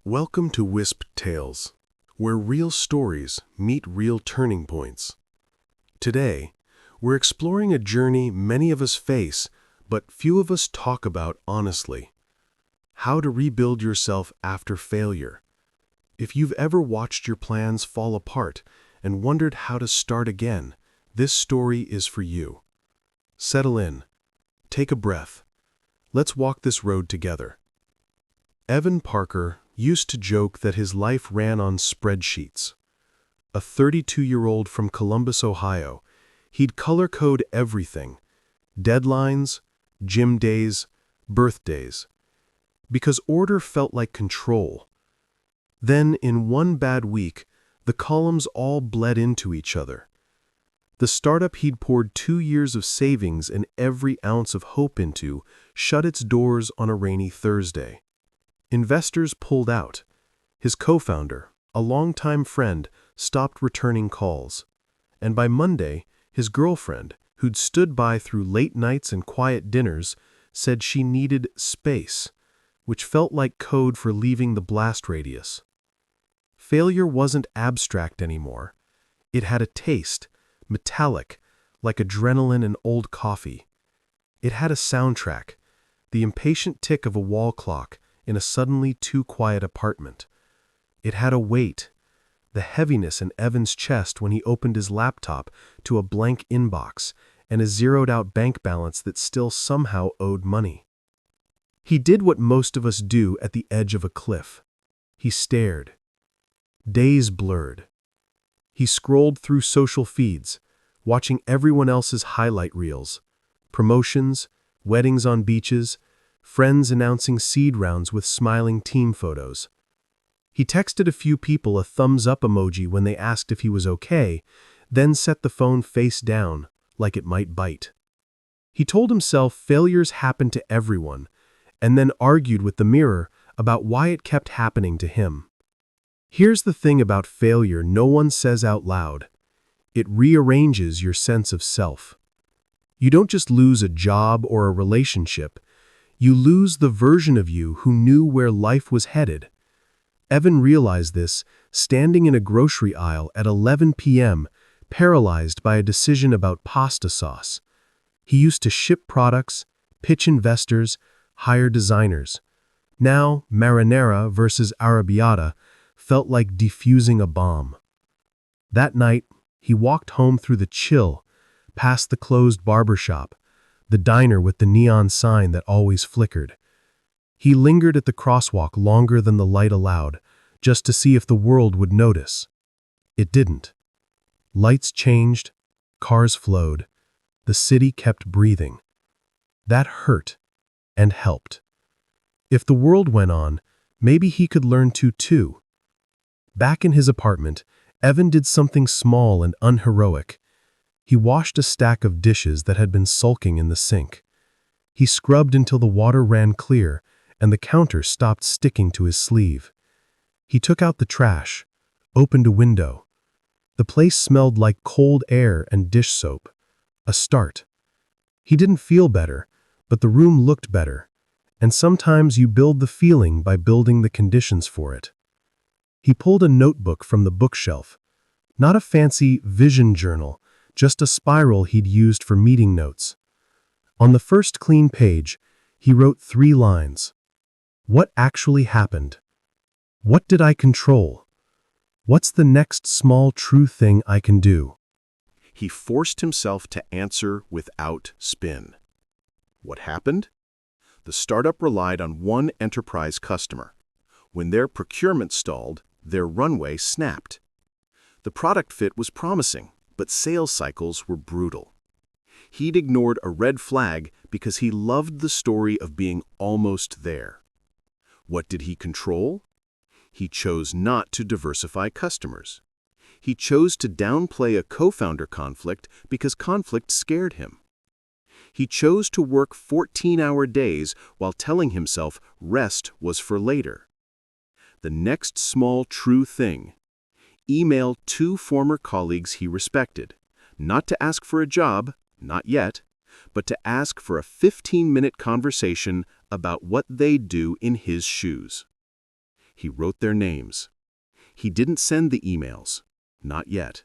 Welcome to Wisp Tales, where real stories meet real turning points. Today, we're exploring a journey many of us face, but few of us talk about honestly. How to rebuild yourself after failure. If you've ever watched your plans fall apart and wondered how to start again, this story is for you. Settle in. Take a breath. Let's walk this road together. Evan Parker used to joke that his life ran on spreadsheets. A 32-year-old from Columbus, Ohio, he'd color code everything: deadlines, gym days, birthdays. Because order felt like control. Then, in one bad week, the columns all bled into each other. The startup he'd poured 2 years of savings and every ounce of hope into shut its doors on a rainy Thursday. Investors pulled out. His co-founder, a longtime friend, stopped returning calls. And by Monday, his girlfriend, who'd stood by through late nights and quiet dinners, said she needed space, which felt like code for leaving the blast radius. Failure wasn't abstract anymore. It had a taste, metallic, like adrenaline and old coffee. It had a soundtrack, the impatient tick of a wall clock in a suddenly too quiet apartment. It had a weight, the heaviness in Evan's chest when he opened his laptop to a blank inbox and a zeroed-out bank balance that still somehow owed money. He did what most of us do at the edge of a cliff. He stared. Days blurred. He scrolled through social feeds, watching everyone else's highlight reels, promotions, weddings on beaches, friends announcing seed rounds with smiling team photos. He texted a few people a thumbs-up emoji when they asked if he was okay, then set the phone face down, like it might bite. He told himself failures happen to everyone, and then argued with the mirror about why it kept happening to him. Here's the thing about failure no one says out loud. It rearranges your sense of self. You don't just lose a job or a relationship. You lose the version of you who knew where life was headed. Evan realized this, standing in a grocery aisle at 11 p.m., paralyzed by a decision about pasta sauce. He used to ship products, pitch investors, hire designers. Now, marinara versus arrabbiata felt like defusing a bomb. That night, he walked home through the chill, past the closed barbershop, the diner with the neon sign that always flickered. He lingered at the crosswalk longer than the light allowed, just to see if the world would notice. It didn't. Lights changed, cars flowed, the city kept breathing. That hurt, and helped. If the world went on, maybe he could learn to too. Back in his apartment, Evan did something small and unheroic. He washed a stack of dishes that had been sulking in the sink. He scrubbed until the water ran clear and the counter stopped sticking to his sleeve. He took out the trash, opened a window. The place smelled like cold air and dish soap. A start. He didn't feel better, but the room looked better, and sometimes you build the feeling by building the conditions for it. He pulled a notebook from the bookshelf. Not a fancy vision journal, just a spiral he'd used for meeting notes. On the first clean page, he wrote 3 lines. What actually happened? What did I control? What's the next small true thing I can do? He forced himself to answer without spin. What happened? The startup relied on one enterprise customer. When their procurement stalled, their runway snapped. The product fit was promising, but sales cycles were brutal. He'd ignored a red flag because he loved the story of being almost there. What did he control? He chose not to diversify customers. He chose to downplay a co-founder conflict because conflict scared him. He chose to work 14-hour days while telling himself rest was for later. The next small true thing: email 2 former colleagues he respected, not to ask for a job, not yet, but to ask for a 15-minute conversation about what they'd do in his shoes. He wrote their names. He didn't send the emails. Not yet.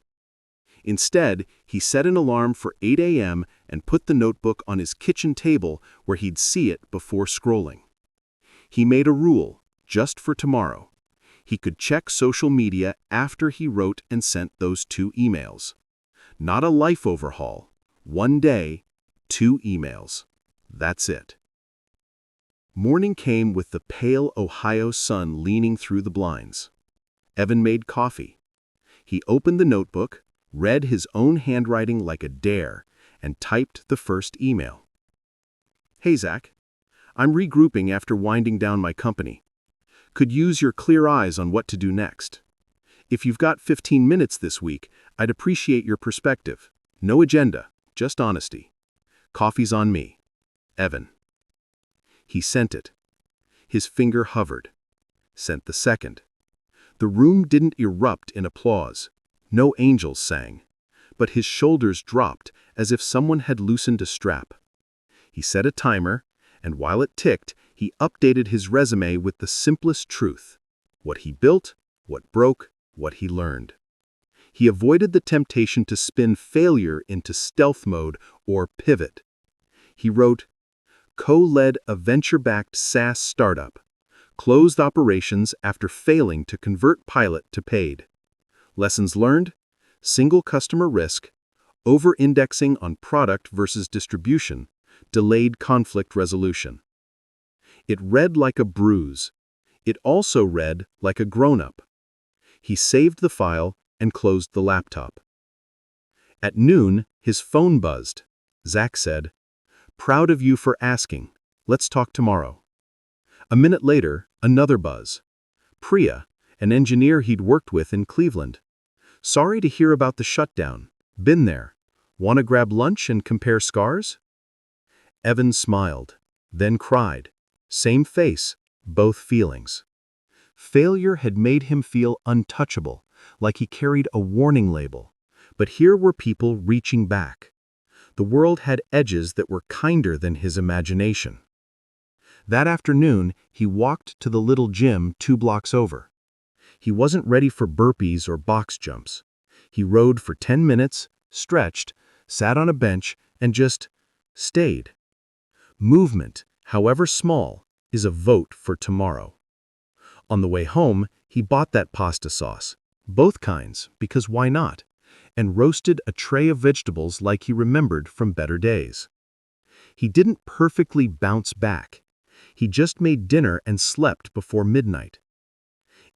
Instead, he set an alarm for 8 a.m. and put the notebook on his kitchen table where he'd see it before scrolling. He made a rule, just for tomorrow. He could check social media after he wrote and sent those 2 emails. Not a life overhaul. 1 day, 2 emails. That's it. Morning came with the pale Ohio sun leaning through the blinds. Evan made coffee. He opened the notebook, read his own handwriting like a dare, and typed the first email. Hey, Zach. I'm regrouping after winding down my company. Could use your clear eyes on what to do next. If you've got 15 minutes this week, I'd appreciate your perspective. No agenda, just honesty. Coffee's on me. Evan. He sent it. His finger hovered. Sent the second. The room didn't erupt in applause. No angels sang. But his shoulders dropped as if someone had loosened a strap. He set a timer, and while it ticked, he updated his resume with the simplest truth. What he built, what broke, what he learned. He avoided the temptation to spin failure into stealth mode or pivot. He wrote, co-led a venture-backed SaaS startup. Closed operations after failing to convert pilot to paid. Lessons learned, single customer risk, over-indexing on product versus distribution, delayed conflict resolution. It read like a bruise. It also read like a grown-up. He saved the file and closed the laptop. At noon, his phone buzzed. Zach said, "Proud of you for asking. Let's talk tomorrow." A minute later, another buzz. Priya, an engineer he'd worked with in Cleveland. "Sorry to hear about the shutdown. Been there. Want to grab lunch and compare scars?" Evan smiled, then cried. Same face, both feelings. Failure had made him feel untouchable, like he carried a warning label. But here were people reaching back. The world had edges that were kinder than his imagination. That afternoon, he walked to the little gym 2 blocks over. He wasn't ready for burpees or box jumps. He rode for 10 minutes, stretched, sat on a bench, and just stayed. Movement, however small, is a vote for tomorrow. On the way home, he bought that pasta sauce, both kinds, because why not, and roasted a tray of vegetables like he remembered from better days. He didn't perfectly bounce back. He just made dinner and slept before midnight.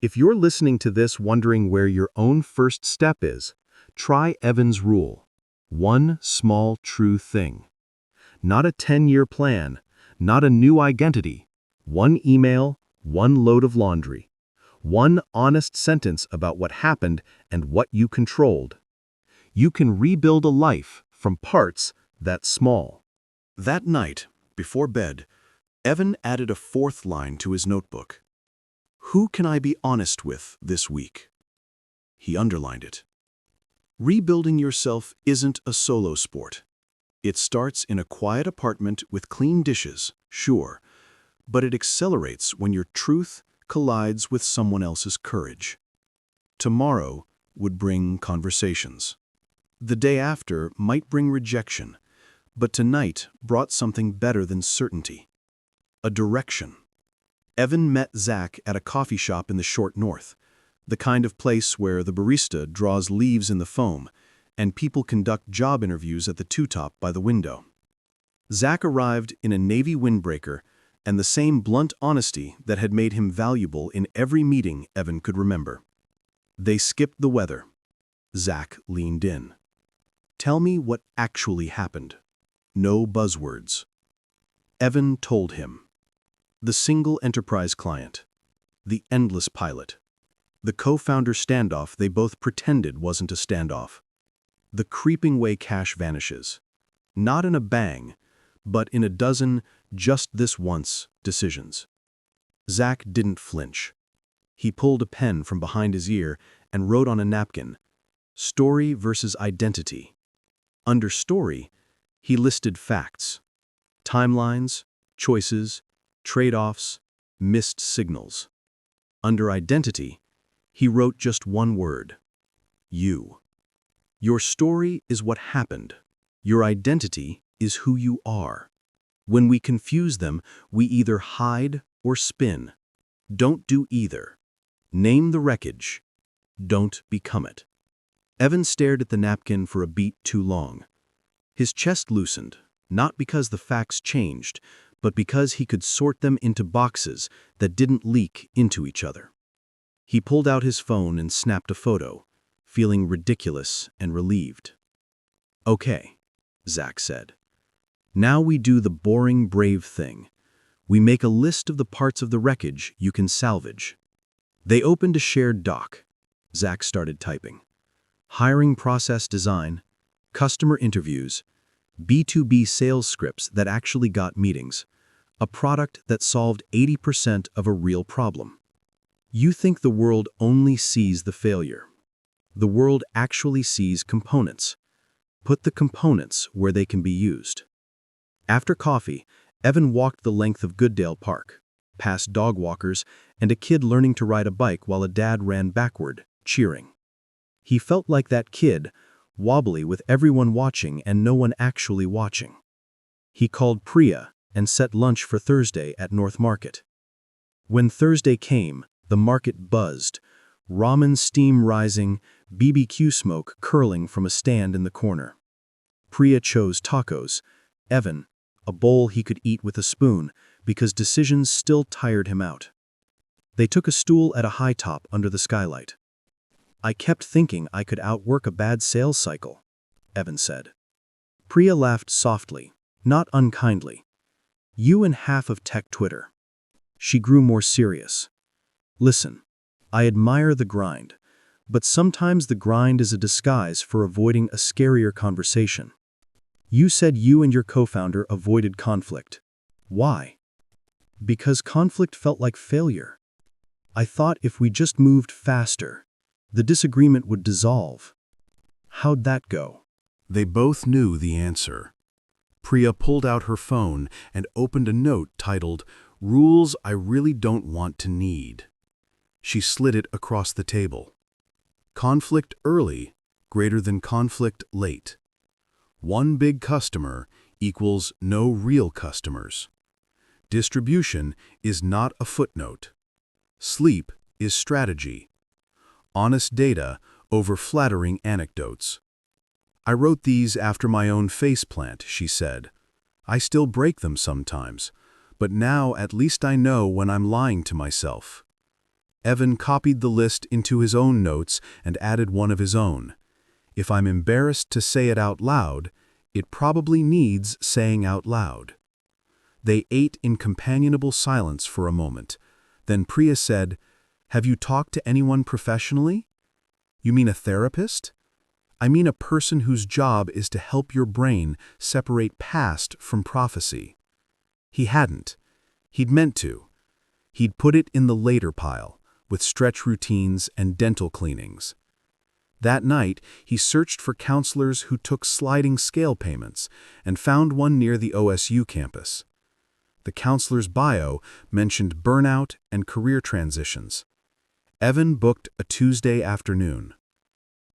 If you're listening to this wondering where your own first step is, try Evan's rule. 1 small true thing. Not a 10-year plan, not a new identity. 1 email, 1 load of laundry. 1 honest sentence about what happened and what you controlled. You can rebuild a life from parts that small. That night, before bed, Evan added a 4th line to his notebook. Who can I be honest with this week? He underlined it. Rebuilding yourself isn't a solo sport. It starts in a quiet apartment with clean dishes, sure, but it accelerates when your truth collides with someone else's courage. Tomorrow would bring conversations. The day after might bring rejection, but tonight brought something better than certainty. A direction. Evan met Zach at a coffee shop in the short north, the kind of place where the barista draws leaves in the foam and people conduct job interviews at the two-top by the window. Zach arrived in a navy windbreaker and the same blunt honesty that had made him valuable in every meeting Evan could remember. They skipped the weather. Zach leaned in. Tell me what actually happened. No buzzwords. Evan told him. The single enterprise client. The endless pilot. The co-founder standoff they both pretended wasn't a standoff. The creeping way cash vanishes. Not in a bang, but in a dozen just this once decisions. Zach didn't flinch. He pulled a pen from behind his ear and wrote on a napkin, story versus identity. Under story, he listed facts. Timelines, choices, trade-offs, missed signals. Under identity, he wrote just one word: you. Your story is what happened. Your identity is who you are. When we confuse them, we either hide or spin. Don't do either. Name the wreckage. Don't become it. Evan stared at the napkin for a beat too long. His chest loosened, not because the facts changed, but because he could sort them into boxes that didn't leak into each other. He pulled out his phone and snapped a photo, feeling ridiculous and relieved. "Okay," Zach said. "Now we do the boring, brave thing. We make a list of the parts of the wreckage you can salvage." They opened a shared doc. Zach started typing. Hiring process design, customer interviews, B2B sales scripts that actually got meetings, a product that solved 80% of a real problem. You think the world only sees the failure. The world actually sees components. Put the components where they can be used. After coffee, Evan walked the length of Gooddale Park, past dog walkers and a kid learning to ride a bike while a dad ran backward, cheering. He felt like that kid, wobbly with everyone watching and no one actually watching. He called Priya and set lunch for Thursday at North Market. When Thursday came, the market buzzed, ramen steam rising, BBQ smoke curling from a stand in the corner. Priya chose tacos, Evan, a bowl he could eat with a spoon because decisions still tired him out. They took a stool at a high top under the skylight. "I kept thinking I could outwork a bad sales cycle," Evan said. Priya laughed softly, not unkindly. "You and half of tech Twitter." She grew more serious. "Listen, I admire the grind, but sometimes the grind is a disguise for avoiding a scarier conversation. You said you and your co-founder avoided conflict. Why?" "Because conflict felt like failure. I thought if we just moved faster, the disagreement would dissolve." "How'd that go?" They both knew the answer. Priya pulled out her phone and opened a note titled, "Rules I Really Don't Want to Need." She slid it across the table. Conflict early greater than conflict late. One big customer equals no real customers. Distribution is not a footnote. Sleep is strategy. Honest data over flattering anecdotes. "I wrote these after my own faceplant," she said. "I still break them sometimes, but now at least I know when I'm lying to myself." Evan copied the list into his own notes and added one of his own. "If I'm embarrassed to say it out loud, it probably needs saying out loud." They ate in companionable silence for a moment. Then Priya said, "Have you talked to anyone professionally?" "You mean a therapist?" "I mean a person whose job is to help your brain separate past from prophecy." He hadn't. He'd meant to. He'd put it in the later pile, with stretch routines and dental cleanings. That night, he searched for counselors who took sliding scale payments and found one near the OSU campus. The counselor's bio mentioned burnout and career transitions. Evan booked a Tuesday afternoon.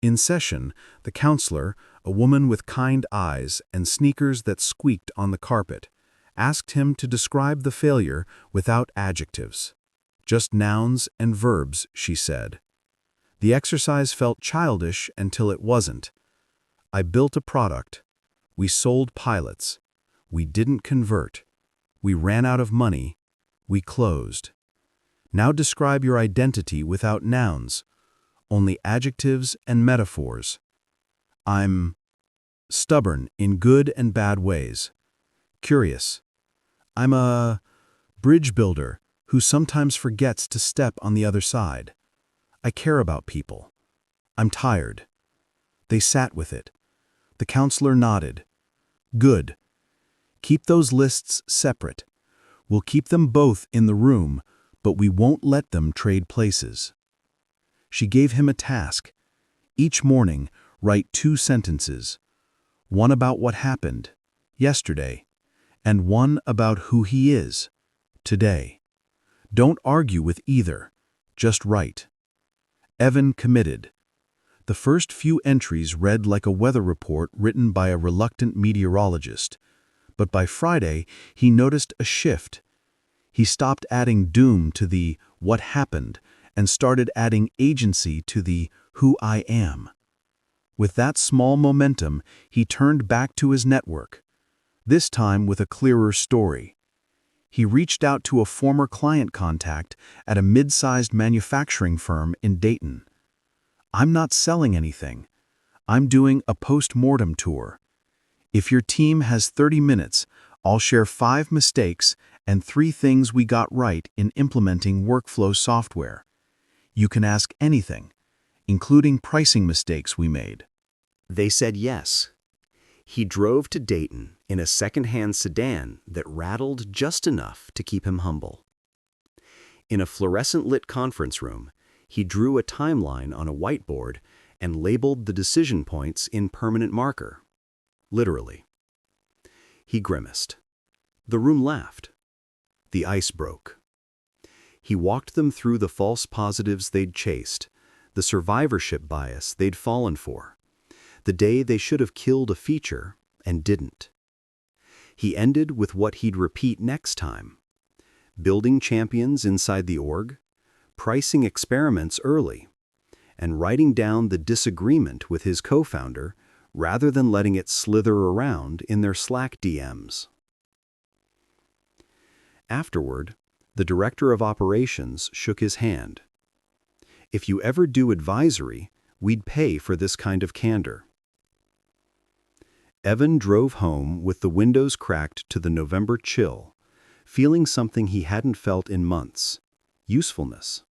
In session, the counselor, a woman with kind eyes and sneakers that squeaked on the carpet, asked him to describe the failure without adjectives. "Just nouns and verbs," she said. The exercise felt childish until it wasn't. "I built a product. We sold pilots. We didn't convert. We ran out of money. We closed. Now describe your identity without nouns, only adjectives and metaphors." "I'm stubborn in good and bad ways. Curious. I'm a bridge builder who sometimes forgets to step on the other side. I care about people. I'm tired." They sat with it. The counselor nodded. "Good. Keep those lists separate. We'll keep them both in the room, but we won't let them trade places." She gave him a task. Each morning, write 2 sentences. One about what happened yesterday, and one about who he is today. Don't argue with either. just right. Evan committed. The first few entries read like a weather report written by a reluctant meteorologist. But by Friday, he noticed a shift. He stopped adding doom to the "what happened" and started adding agency to the "who I am." With that small momentum, he turned back to his network, this time with a clearer story. He reached out to a former client contact at a mid-sized manufacturing firm in Dayton. "I'm not selling anything. I'm doing a post-mortem tour. If your team has 30 minutes, I'll share 5 mistakes and 3 things we got right in implementing workflow software. You can ask anything, including pricing mistakes we made." They said yes. He drove to Dayton in a second-hand sedan that rattled just enough to keep him humble. In a fluorescent-lit conference room, he drew a timeline on a whiteboard and labeled the decision points in permanent marker. Literally. He grimaced. The room laughed. The ice broke. He walked them through the false positives they'd chased, the survivorship bias they'd fallen for, the day they should have killed a feature and didn't. He ended with what he'd repeat next time: building champions inside the org, pricing experiments early, and writing down the disagreement with his co-founder rather than letting it slither around in their Slack DMs. Afterward, the director of operations shook his hand. "If you ever do advisory, we'd pay for this kind of candor." Evan drove home with the windows cracked to the November chill, feeling something he hadn't felt in months: usefulness.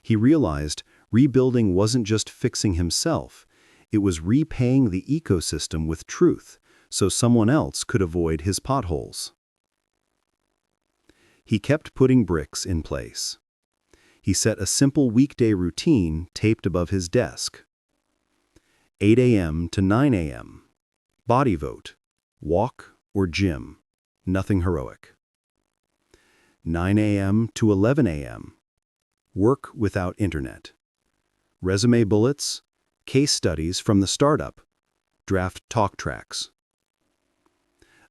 He realized rebuilding wasn't just fixing himself, it was repaying the ecosystem with truth so someone else could avoid his potholes. He kept putting bricks in place. He set a simple weekday routine taped above his desk. 8 a.m. to 9 a.m. Body vote, walk or gym, nothing heroic. 9 a.m. to 11 a.m. Work without internet. Resume bullets, case studies from the startup, draft talk tracks.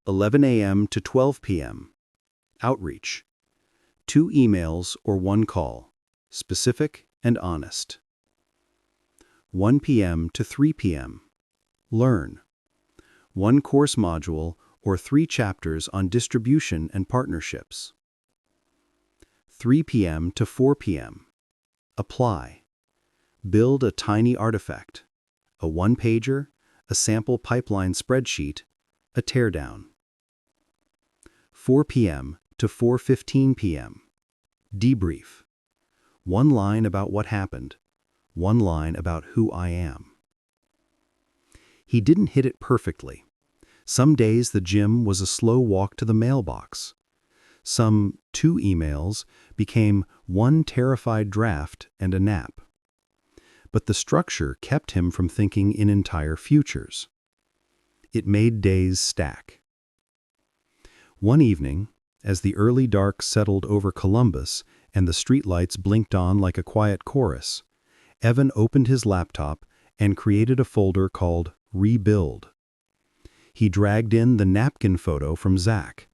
11 a.m. to 12 p.m. Outreach. 2 emails or 1 call, specific and honest. 1 p.m. to 3 p.m. Learn. 1 course module or 3 chapters on distribution and partnerships. 3 p.m. to 4 p.m. Apply. Build a tiny artifact, a 1-pager, a sample pipeline spreadsheet, a teardown. 4 p.m. to 4:15 p.m. Debrief. 1 line about what happened, 1 line about who I am. He didn't hit it perfectly. Some days the gym was a slow walk to the mailbox. Some 2 emails became 1 terrified draft and a nap. But the structure kept him from thinking in entire futures. It made days stack. One evening, as the early dark settled over Columbus and the streetlights blinked on like a quiet chorus, Evan opened his laptop and created a folder called Rebuild. He dragged in the napkin photo from Zach,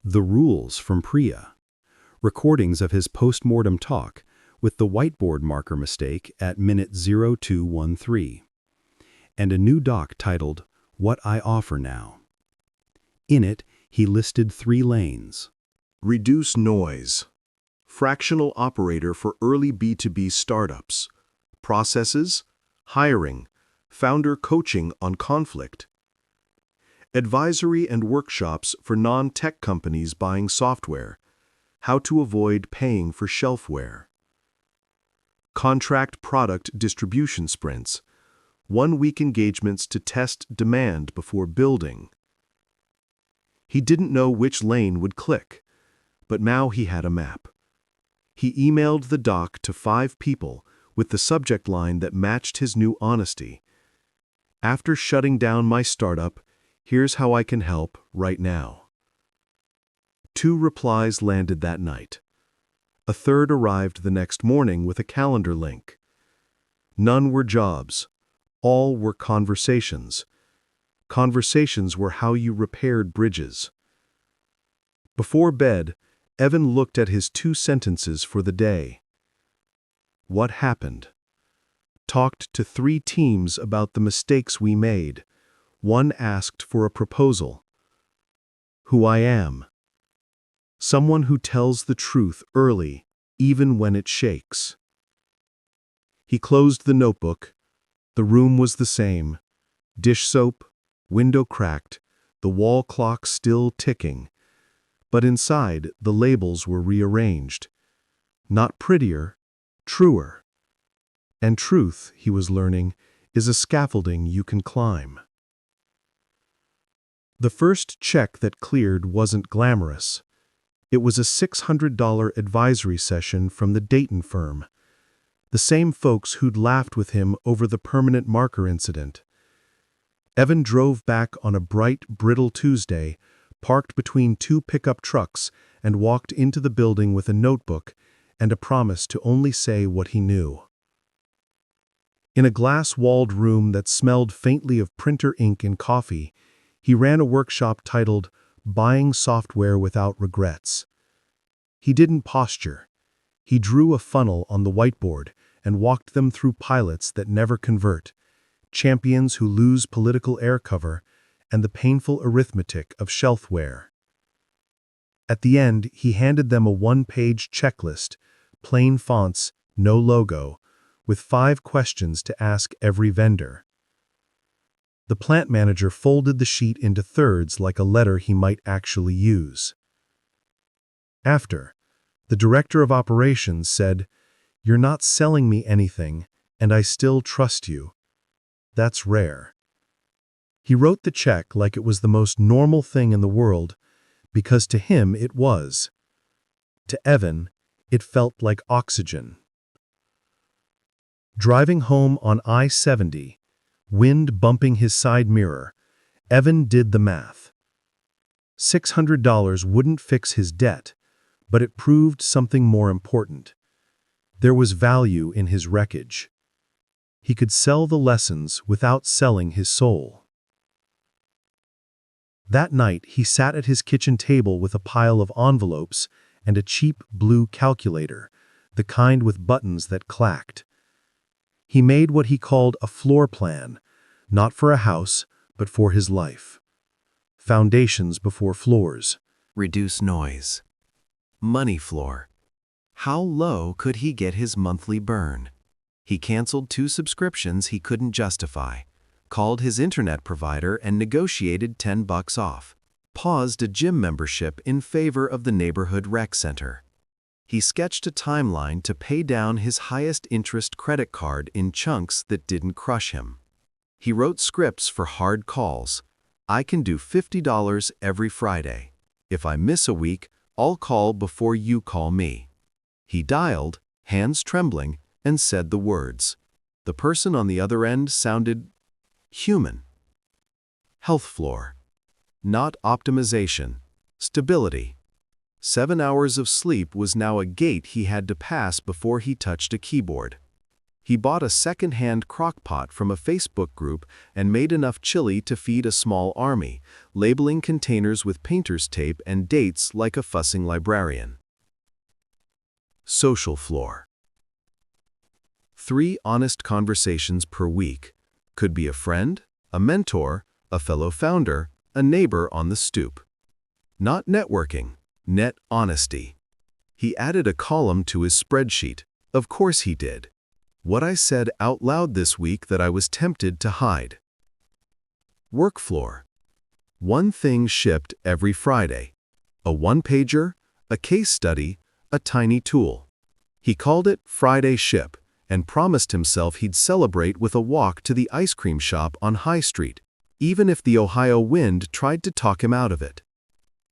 the rules from Priya, recordings of his post-mortem talk with the whiteboard marker mistake at minute 0213, and a new doc titled What I Offer Now. In it, he listed 3 lanes. Reduce noise. Fractional operator for early B2B startups. Processes, hiring, founder coaching on conflict. Advisory and workshops for non-tech companies buying software. How to avoid paying for shelfware. Contract product distribution sprints. 1-week engagements to test demand before building. He didn't know which lane would click, but now he had a map. He emailed the doc to 5 people with the subject line that matched his new honesty. After shutting down my startup, here's how I can help right now. 2 replies landed that night. A third arrived the next morning with a calendar link. None were jobs. All were conversations. Conversations were how you repaired bridges. Before bed, Evan looked at his 2 sentences for the day. What happened? Talked to 3 teams about the mistakes we made. 1 asked for a proposal. Who I am. Someone who tells the truth early, even when it shakes. He closed the notebook. The room was the same. Dish soap, window cracked, the wall clock still ticking. But inside, the labels were rearranged. Not prettier, truer. And truth, he was learning, is a scaffolding you can climb. The first check that cleared wasn't glamorous. It was a $600 advisory session from the Dayton firm. The same folks who'd laughed with him over the permanent marker incident. Evan drove back on a bright, brittle Tuesday, parked between 2 pickup trucks, and walked into the building with a notebook and a promise to only say what he knew. In a glass-walled room that smelled faintly of printer ink and coffee, he ran a workshop titled Buying Software Without Regrets. He didn't posture. He drew a funnel on the whiteboard and walked them through pilots that never convert, champions who lose political air cover, and the painful arithmetic of shelfware. At the end, he handed them a 1-page checklist, plain fonts, no logo, with 5 questions to ask every vendor. The plant manager folded the sheet into thirds like a letter he might actually use. After, the director of operations said, "You're not selling me anything, and I still trust you. That's rare." He wrote the check like it was the most normal thing in the world, because to him it was. To Evan, it felt like oxygen. Driving home on I-70, wind bumping his side mirror, Evan did the math. $600 wouldn't fix his debt, but it proved something more important. There was value in his wreckage. He could sell the lessons without selling his soul. That night, he sat at his kitchen table with a pile of envelopes and a cheap blue calculator, the kind with buttons that clacked. He made what he called a floor plan, not for a house, but for his life. Foundations before floors. Reduce noise. Money floor. How low could he get his monthly burn? He canceled 2 subscriptions he couldn't justify, called his internet provider and negotiated $10 off, paused a gym membership in favor of the neighborhood rec center. He sketched a timeline to pay down his highest interest credit card in chunks that didn't crush him. He wrote scripts for hard calls. I can do $50 every Friday. If I miss a week, I'll call before you call me. He dialed, hands trembling, and said the words. The person on the other end sounded human. Health floor. Not optimization. Stability. 7 hours of sleep was now a gate he had to pass before he touched a keyboard. He bought a second-hand crock-pot from a Facebook group and made enough chili to feed a small army, labeling containers with painter's tape and dates like a fussing librarian. Social floor. 3 honest conversations per week. Could be a friend, a mentor, a fellow founder, a neighbor on the stoop. Not networking, net honesty. He added a column to his spreadsheet. Of course he did. What I said out loud this week that I was tempted to hide. Work floor. 1 thing shipped every Friday. A 1-pager, a case study, a tiny tool. He called it Friday Ship and promised himself he'd celebrate with a walk to the ice cream shop on High Street, even if the Ohio wind tried to talk him out of it.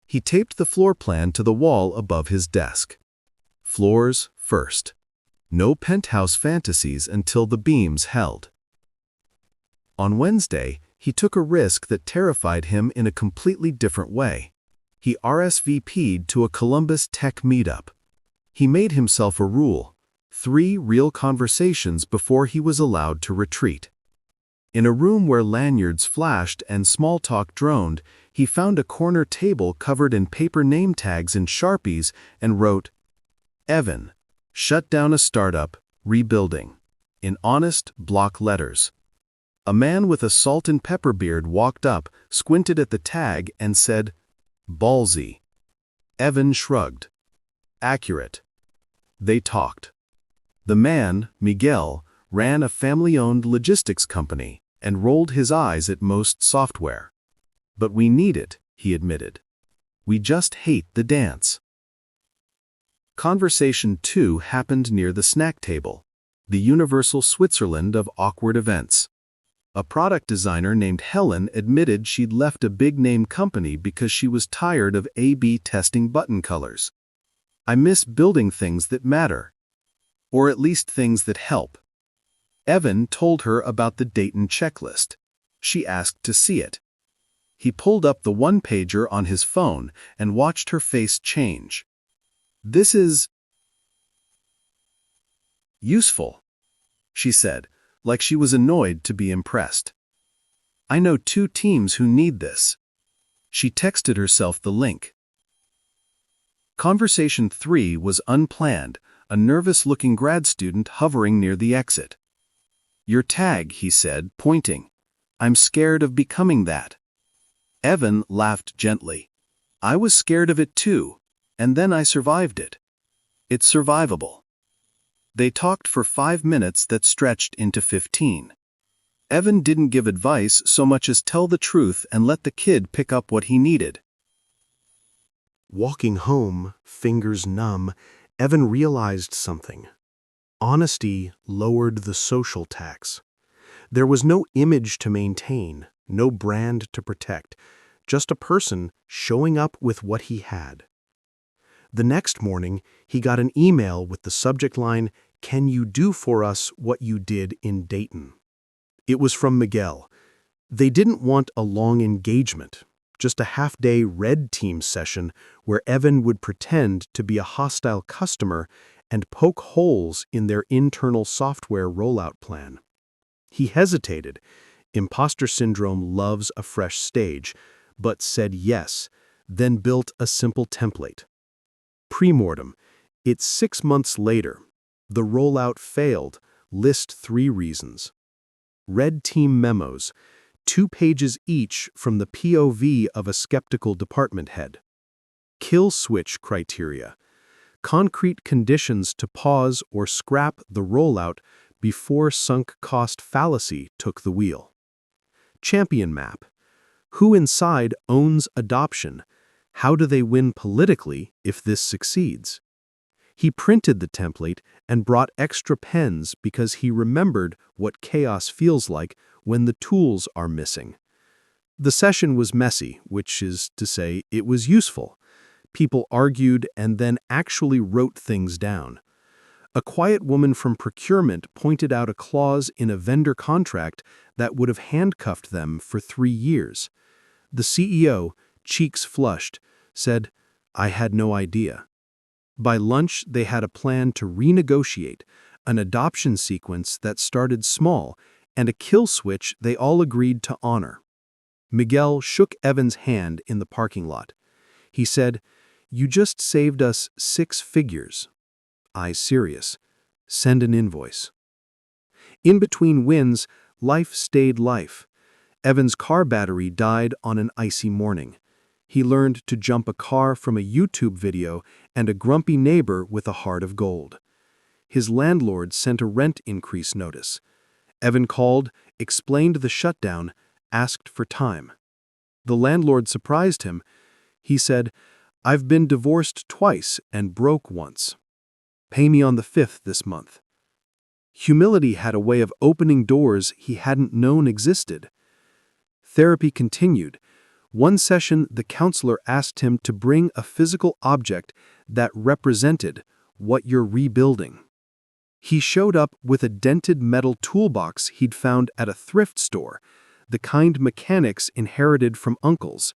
He taped the floor plan to the wall above his desk. Floors first. No penthouse fantasies until the beams held. On Wednesday, he took a risk that terrified him in a completely different way. He RSVP'd to a Columbus tech meetup. He made himself a rule: 3 real conversations before he was allowed to retreat. In a room where lanyards flashed and small talk droned, he found a corner table covered in paper name tags and Sharpies and wrote, "Evan, shut down a startup, rebuilding," in honest block letters. A man with a salt and pepper beard walked up, squinted at the tag, and said, "Ballsy." Evan shrugged. Accurate. They talked. The man, Miguel, ran a family-owned logistics company and rolled his eyes at most software. "But we need it," he admitted. "We just hate the dance." Conversation 2 happened near the snack table, the universal Switzerland of awkward events. A product designer named Helen admitted she'd left a big-name company because she was tired of A/B testing button colors. "I miss building things that matter. Or at least things that help." Evan told her about the Dayton checklist. She asked to see it. He pulled up the one-pager on his phone and watched her face change. "This is useful," she said, like she was annoyed to be impressed. "I know 2 teams who need this." She texted herself the link. Conversation 3 was unplanned, a nervous-looking grad student hovering near the exit. "Your tag," he said, pointing. "I'm scared of becoming that." Evan laughed gently. "I was scared of it too, and then I survived it. It's survivable." They talked for 5 minutes that stretched into 15. Evan didn't give advice so much as tell the truth and let the kid pick up what he needed. Walking home, fingers numb, Evan realized something. Honesty lowered the social tax. There was no image to maintain, no brand to protect, just a person showing up with what he had. The next morning, he got an email with the subject line, "Can you do for us what you did in Dayton?" It was from Miguel. They didn't want a long engagement, just a half-day red team session where Evan would pretend to be a hostile customer and poke holes in their internal software rollout plan. He hesitated. Imposter syndrome loves a fresh stage, but said yes, then built a simple template. Premortem. It's 6 months later. The rollout failed. List 3 reasons. Red team memos, 2 pages each from the POV of a skeptical department head. Kill switch criteria. Concrete conditions to pause or scrap the rollout before sunk cost fallacy took the wheel. Champion map. Who inside owns adoption? How do they win politically if this succeeds? He printed the template and brought extra pens because he remembered what chaos feels like when the tools are missing. The session was messy, which is to say it was useful. People argued and then actually wrote things down. A quiet woman from procurement pointed out a clause in a vendor contract that would have handcuffed them for 3 years. The CEO, cheeks flushed, said, "I had no idea." By lunch, they had a plan to renegotiate, an adoption sequence that started small, and a kill switch they all agreed to honor. Miguel shook Evan's hand in the parking lot. He said, "You just saved us 6 figures. I serious. Send an invoice." In between wins, life stayed life. Evan's car battery died on an icy morning. He learned to jump a car from a YouTube video and a grumpy neighbor with a heart of gold. His landlord sent a rent increase notice. Evan called, explained the shutdown, asked for time. The landlord surprised him. He said, "I've been divorced twice and broke once. Pay me on the 5th this month." Humility had a way of opening doors he hadn't known existed. Therapy continued. One session, the counselor asked him to bring a physical object that represented what you're rebuilding. He showed up with a dented metal toolbox he'd found at a thrift store, the kind mechanics inherited from uncles.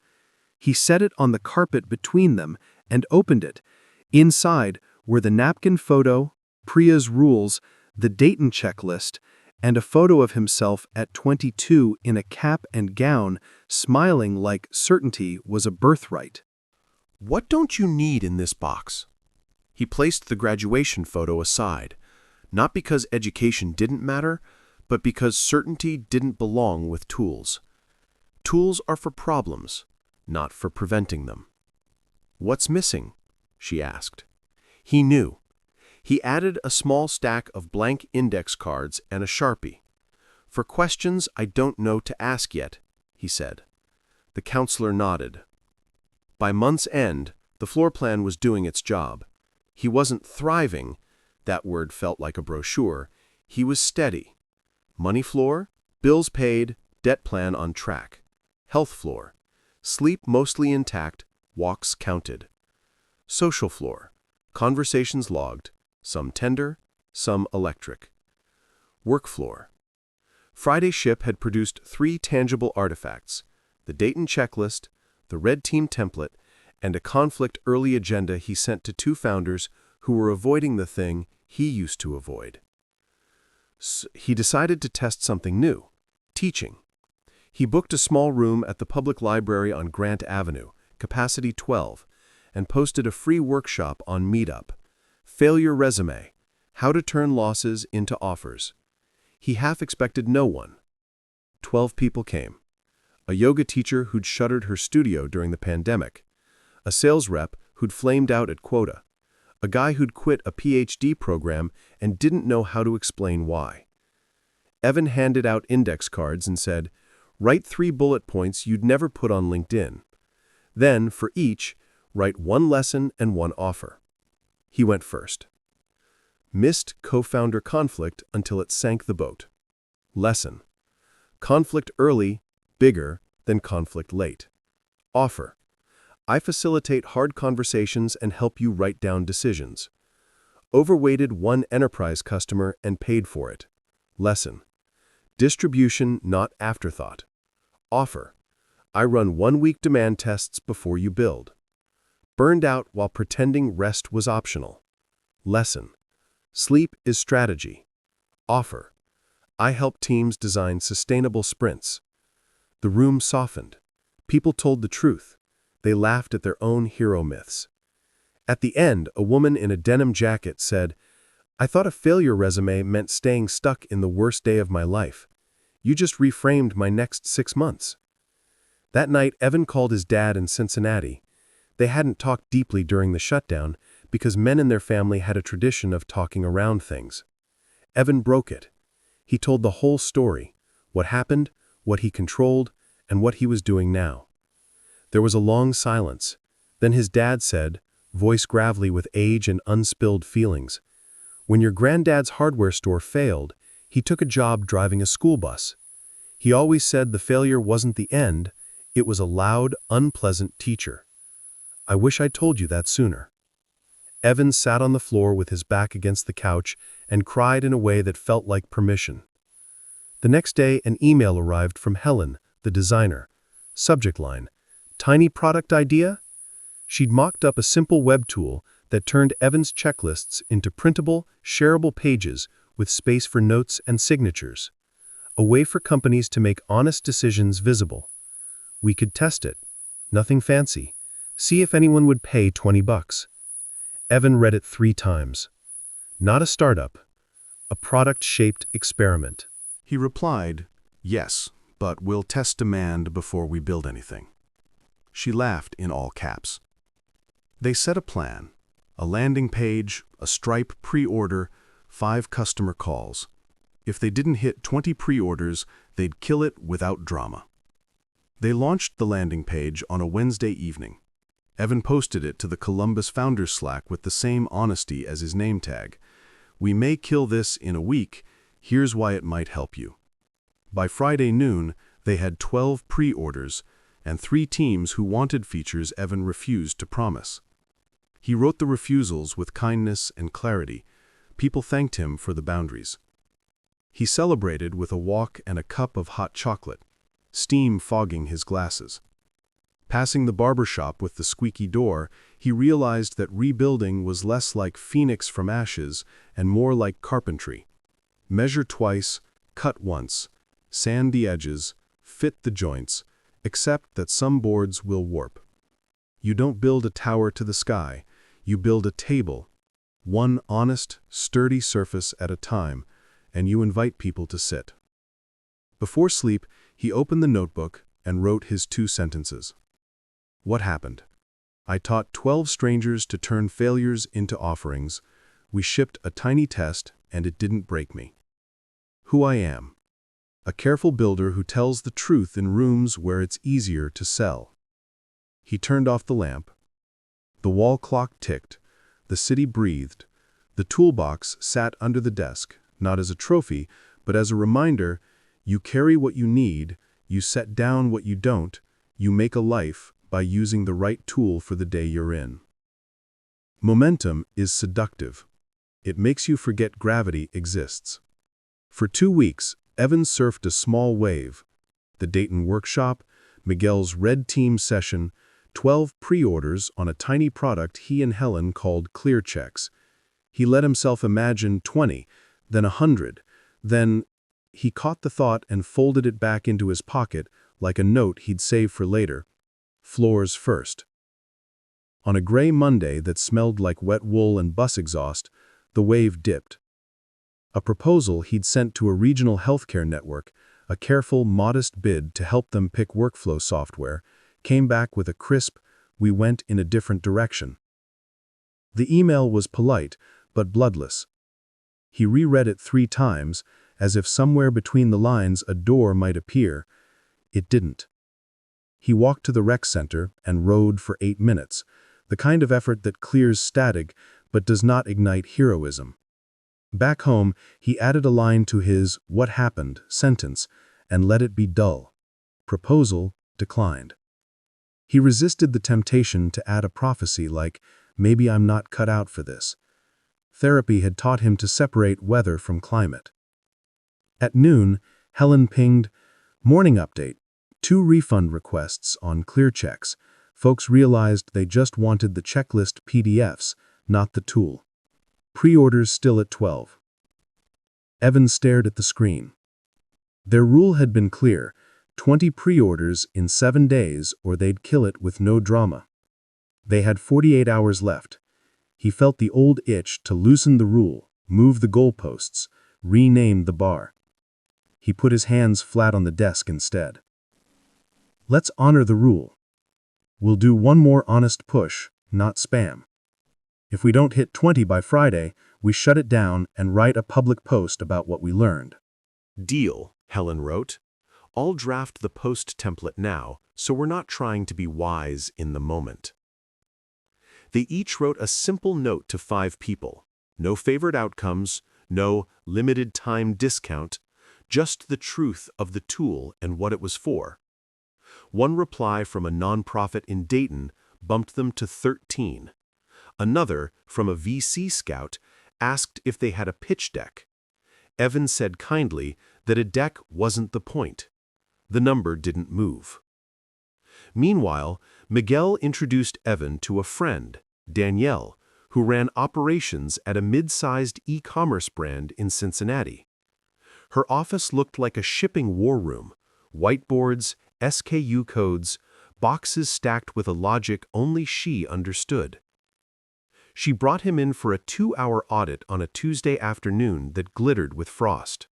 He set it on the carpet between them and opened it. Inside were the napkin photo, Priya's rules, the Dayton checklist, and a photo of himself at 22 in a cap and gown, smiling like certainty was a birthright. "What don't you need in this box?" He placed the graduation photo aside, not because education didn't matter, but because certainty didn't belong with tools. Tools are for problems, not for preventing them. "What's missing?" she asked. He knew. He added a small stack of blank index cards and a Sharpie. "For questions I don't know to ask yet," he said. The counselor nodded. By month's end, the floor plan was doing its job. He wasn't thriving, that word felt like a brochure. He was steady. Money floor, bills paid, debt plan on track. Health floor, sleep mostly intact, walks counted. Social floor, conversations logged, some tender, some electric. Work floor. Friday ship had produced 3 tangible artifacts: the Dayton checklist, the Red Team template, and a conflict early agenda he sent to 2 founders who were avoiding the thing he used to avoid. So he decided to test something new: teaching. He booked a small room at the public library on Grant Avenue, capacity 12, and posted a free workshop on Meetup. Failure resume: how to turn losses into offers. He half expected no one. 12 people came. A yoga teacher who'd shuttered her studio during the pandemic. A sales rep who'd flamed out at quota. A guy who'd quit a PhD program and didn't know how to explain why. Evan handed out index cards and said, "Write 3 bullet points you'd never put on LinkedIn. Then, for each, write 1 lesson and 1 offer." He went first. Missed co-founder conflict until it sank the boat. Lesson: conflict early, bigger than conflict late. Offer: I facilitate hard conversations and help you write down decisions. Overweighted 1 enterprise customer and paid for it. Lesson: distribution, not afterthought. Offer: I run 1-week demand tests before you build. Burned out while pretending rest was optional. Lesson: sleep is strategy. Offer: I help teams design sustainable sprints. The room softened. People told the truth. They laughed at their own hero myths. At the end, a woman in a denim jacket said, "I thought a failure resume meant staying stuck in the worst day of my life. You just reframed my next 6 months." That night, Evan called his dad in Cincinnati. They hadn't talked deeply during the shutdown because men in their family had a tradition of talking around things. Evan broke it. He told the whole story: what happened, what he controlled, and what he was doing now. There was a long silence. Then his dad said, voice gravelly with age and unspilled feelings, "When your granddad's hardware store failed, he took a job driving a school bus. He always said the failure wasn't the end, it was a loud, unpleasant teacher. I wish I'd told you that sooner." Evan sat on the floor with his back against the couch and cried in a way that felt like permission. The next day, an email arrived from Helen, the designer. Subject line: tiny product idea? She'd mocked up a simple web tool that turned Evan's checklists into printable, shareable pages with space for notes and signatures. A way for companies to make honest decisions visible. We could test it. Nothing fancy. See if anyone would pay $20. Evan read it 3 times. Not a startup. A product-shaped experiment. He replied, "Yes, but we'll test demand before we build anything." She laughed in all caps. They set a plan: a landing page, a Stripe pre-order, 5 customer calls. If they didn't hit 20 pre-orders, they'd kill it without drama. They launched the landing page on a Wednesday evening. Evan posted it to the Columbus Founders Slack with the same honesty as his name tag. "We may kill this in a week. Here's why it might help you." By Friday noon, they had 12 pre-orders and 3 teams who wanted features Evan refused to promise. He wrote the refusals with kindness and clarity. People thanked him for the boundaries. He celebrated with a walk and a cup of hot chocolate, steam fogging his glasses. Passing the barber shop with the squeaky door, he realized that rebuilding was less like phoenix from ashes and more like carpentry. Measure twice, cut once, sand the edges, fit the joints, except that some boards will warp. You don't build a tower to the sky, you build a table, one honest, sturdy surface at a time, and you invite people to sit. Before sleep, he opened the notebook and wrote his 2 sentences. What happened? I taught 12 strangers to turn failures into offerings. We shipped a tiny test, and it didn't break me. Who I am. A careful builder who tells the truth in rooms where it's easier to sell. He turned off the lamp. The wall clock ticked. The city breathed. The toolbox sat under the desk, not as a trophy, but as a reminder: you carry what you need, you set down what you don't, you make a life by using the right tool for the day you're in. Momentum is seductive. It makes you forget gravity exists. For 2 weeks, Evan surfed a small wave. The Dayton workshop, Miguel's red team session, 12 pre-orders on a tiny product he and Helen called clear checks. He let himself imagine 20, then 100, then he caught the thought and folded it back into his pocket like a note he'd save for later. Floors first. On a gray Monday that smelled like wet wool and bus exhaust, the wave dipped. A proposal he'd sent to a regional healthcare network, a careful, modest bid to help them pick workflow software, came back with a crisp, "We went in a different direction." The email was polite, but bloodless. He reread it 3 times, as if somewhere between the lines a door might appear. It didn't. He walked to the rec center and rode for 8 minutes, the kind of effort that clears static but does not ignite heroism. Back home, he added a line to his "what happened" sentence and let it be dull. Proposal declined. He resisted the temptation to add a prophecy like, "Maybe I'm not cut out for this." Therapy had taught him to separate weather from climate. At noon, Helen pinged, "Morning update. 2 refund requests on clear checks. Folks realized they just wanted the checklist PDFs, not the tool. Pre-orders still at 12. Evan stared at the screen. Their rule had been clear: 20 pre-orders in 7 days or they'd kill it with no drama. They had 48 hours left. He felt the old itch to loosen the rule, move the goalposts, rename the bar. He put his hands flat on the desk instead. Let's honor the rule. We'll do 1 more honest push, not spam. If we don't hit 20 by Friday, we shut it down and write a public post about what we learned. Deal, Helen wrote. I'll draft the post template now, so we're not trying to be wise in the moment. They each wrote a simple note to 5 people. No favorite outcomes, no limited time discount, just the truth of the tool and what it was for. One reply from a nonprofit in Dayton bumped them to 13. Another, from a VC scout, asked if they had a pitch deck. Evan said kindly that a deck wasn't the point. The number didn't move. Meanwhile, Miguel introduced Evan to a friend, Danielle, who ran operations at a mid-sized e-commerce brand in Cincinnati. Her office looked like a shipping war room: whiteboards, SKU codes, boxes stacked with a logic only she understood. She brought him in for a 2-hour audit on a Tuesday afternoon that glittered with frost.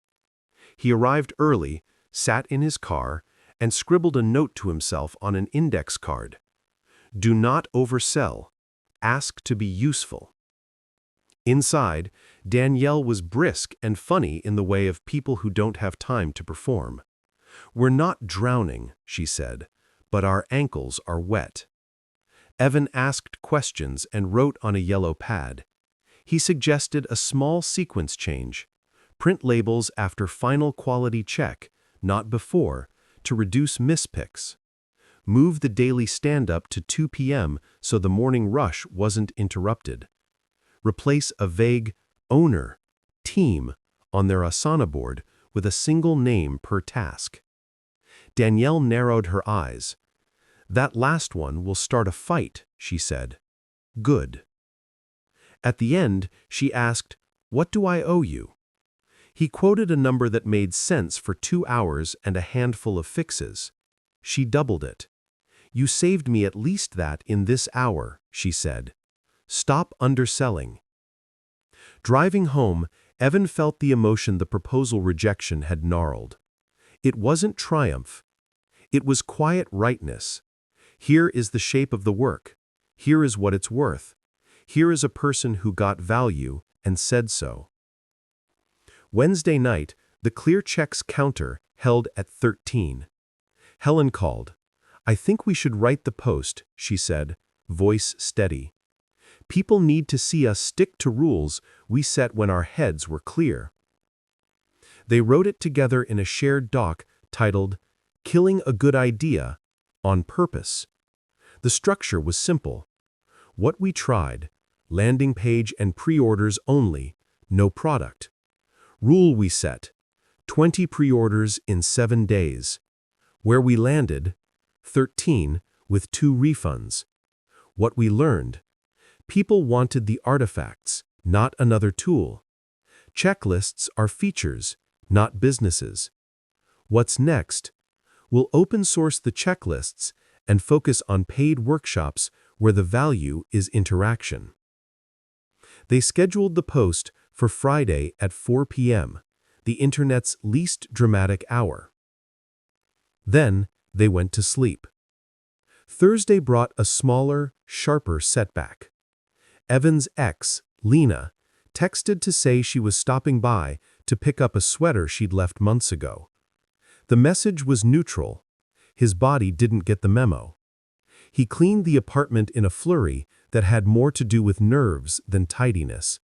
He arrived early, sat in his car, and scribbled a note to himself on an index card. Do not oversell. Ask to be useful. Inside, Danielle was brisk and funny in the way of people who don't have time to perform. We're not drowning, she said, but our ankles are wet. Evan asked questions and wrote on a yellow pad. He suggested a small sequence change: print labels after final quality check, not before, to reduce mispicks. Move the daily stand-up to 2 p.m. so the morning rush wasn't interrupted. Replace a vague owner, team on their Asana board with a single name per task. Danielle narrowed her eyes. "That last one will start a fight," she said. "Good." At the end, she asked, "What do I owe you?" He quoted a number that made sense for 2 hours and a handful of fixes. She doubled it. "You saved me at least that in this hour," she said. "Stop underselling." Driving home, Evan felt the emotion the proposal rejection had gnarled. It wasn't triumph. It was quiet rightness. Here is the shape of the work. Here is what it's worth. Here is a person who got value and said so. Wednesday night, the clear checks counter held at 13. Helen called. "I think we should write the post," she said, voice steady. "People need to see us stick to rules we set when our heads were clear." They wrote it together in a shared doc titled, "Killing a Good Idea, on Purpose." The structure was simple. What we tried, landing page and pre-orders only, no product. Rule we set, 20 pre-orders in 7 days. Where we landed, 13 with 2 refunds. What we learned, people wanted the artifacts, not another tool. Checklists are features, not businesses. What's next? We'll open source the checklists and focus on paid workshops where the value is interaction. They scheduled the post for Friday at 4 p.m., the internet's least dramatic hour. Then they went to sleep. Thursday brought a smaller, sharper setback. Evan's ex, Lena, texted to say she was stopping by to pick up a sweater she'd left months ago. The message was neutral. His body didn't get the memo. He cleaned the apartment in a flurry that had more to do with nerves than tidiness.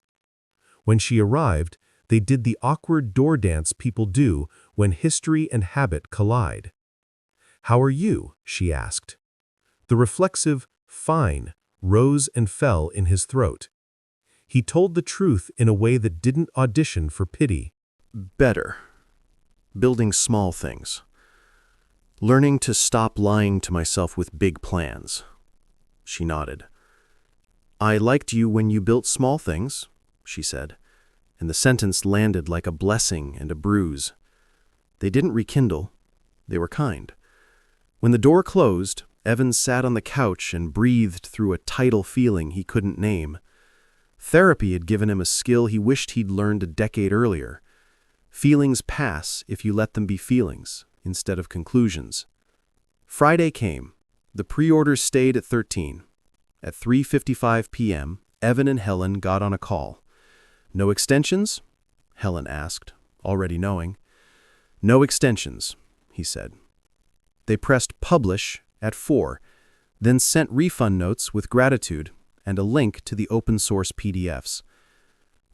When she arrived, they did the awkward door dance people do when history and habit collide. "How are you?" she asked. The reflexive, "fine," rose and fell in his throat. He told the truth in a way that didn't audition for pity. Better. Building small things. Learning to stop lying to myself with big plans. She nodded. "I liked you when you built small things," she said, and the sentence landed like a blessing and a bruise. They didn't rekindle. They were kind. When the door closed, Evan sat on the couch and breathed through a tidal feeling he couldn't name. Therapy had given him a skill he wished he'd learned a decade earlier. Feelings pass if you let them be feelings, instead of conclusions. Friday came. The pre-orders stayed at 13. At 3:55 p.m., Evan and Helen got on a call. "No extensions?" Helen asked, already knowing. "No extensions," he said. They pressed publish at 4, then sent refund notes with gratitude and a link to the open-source PDFs.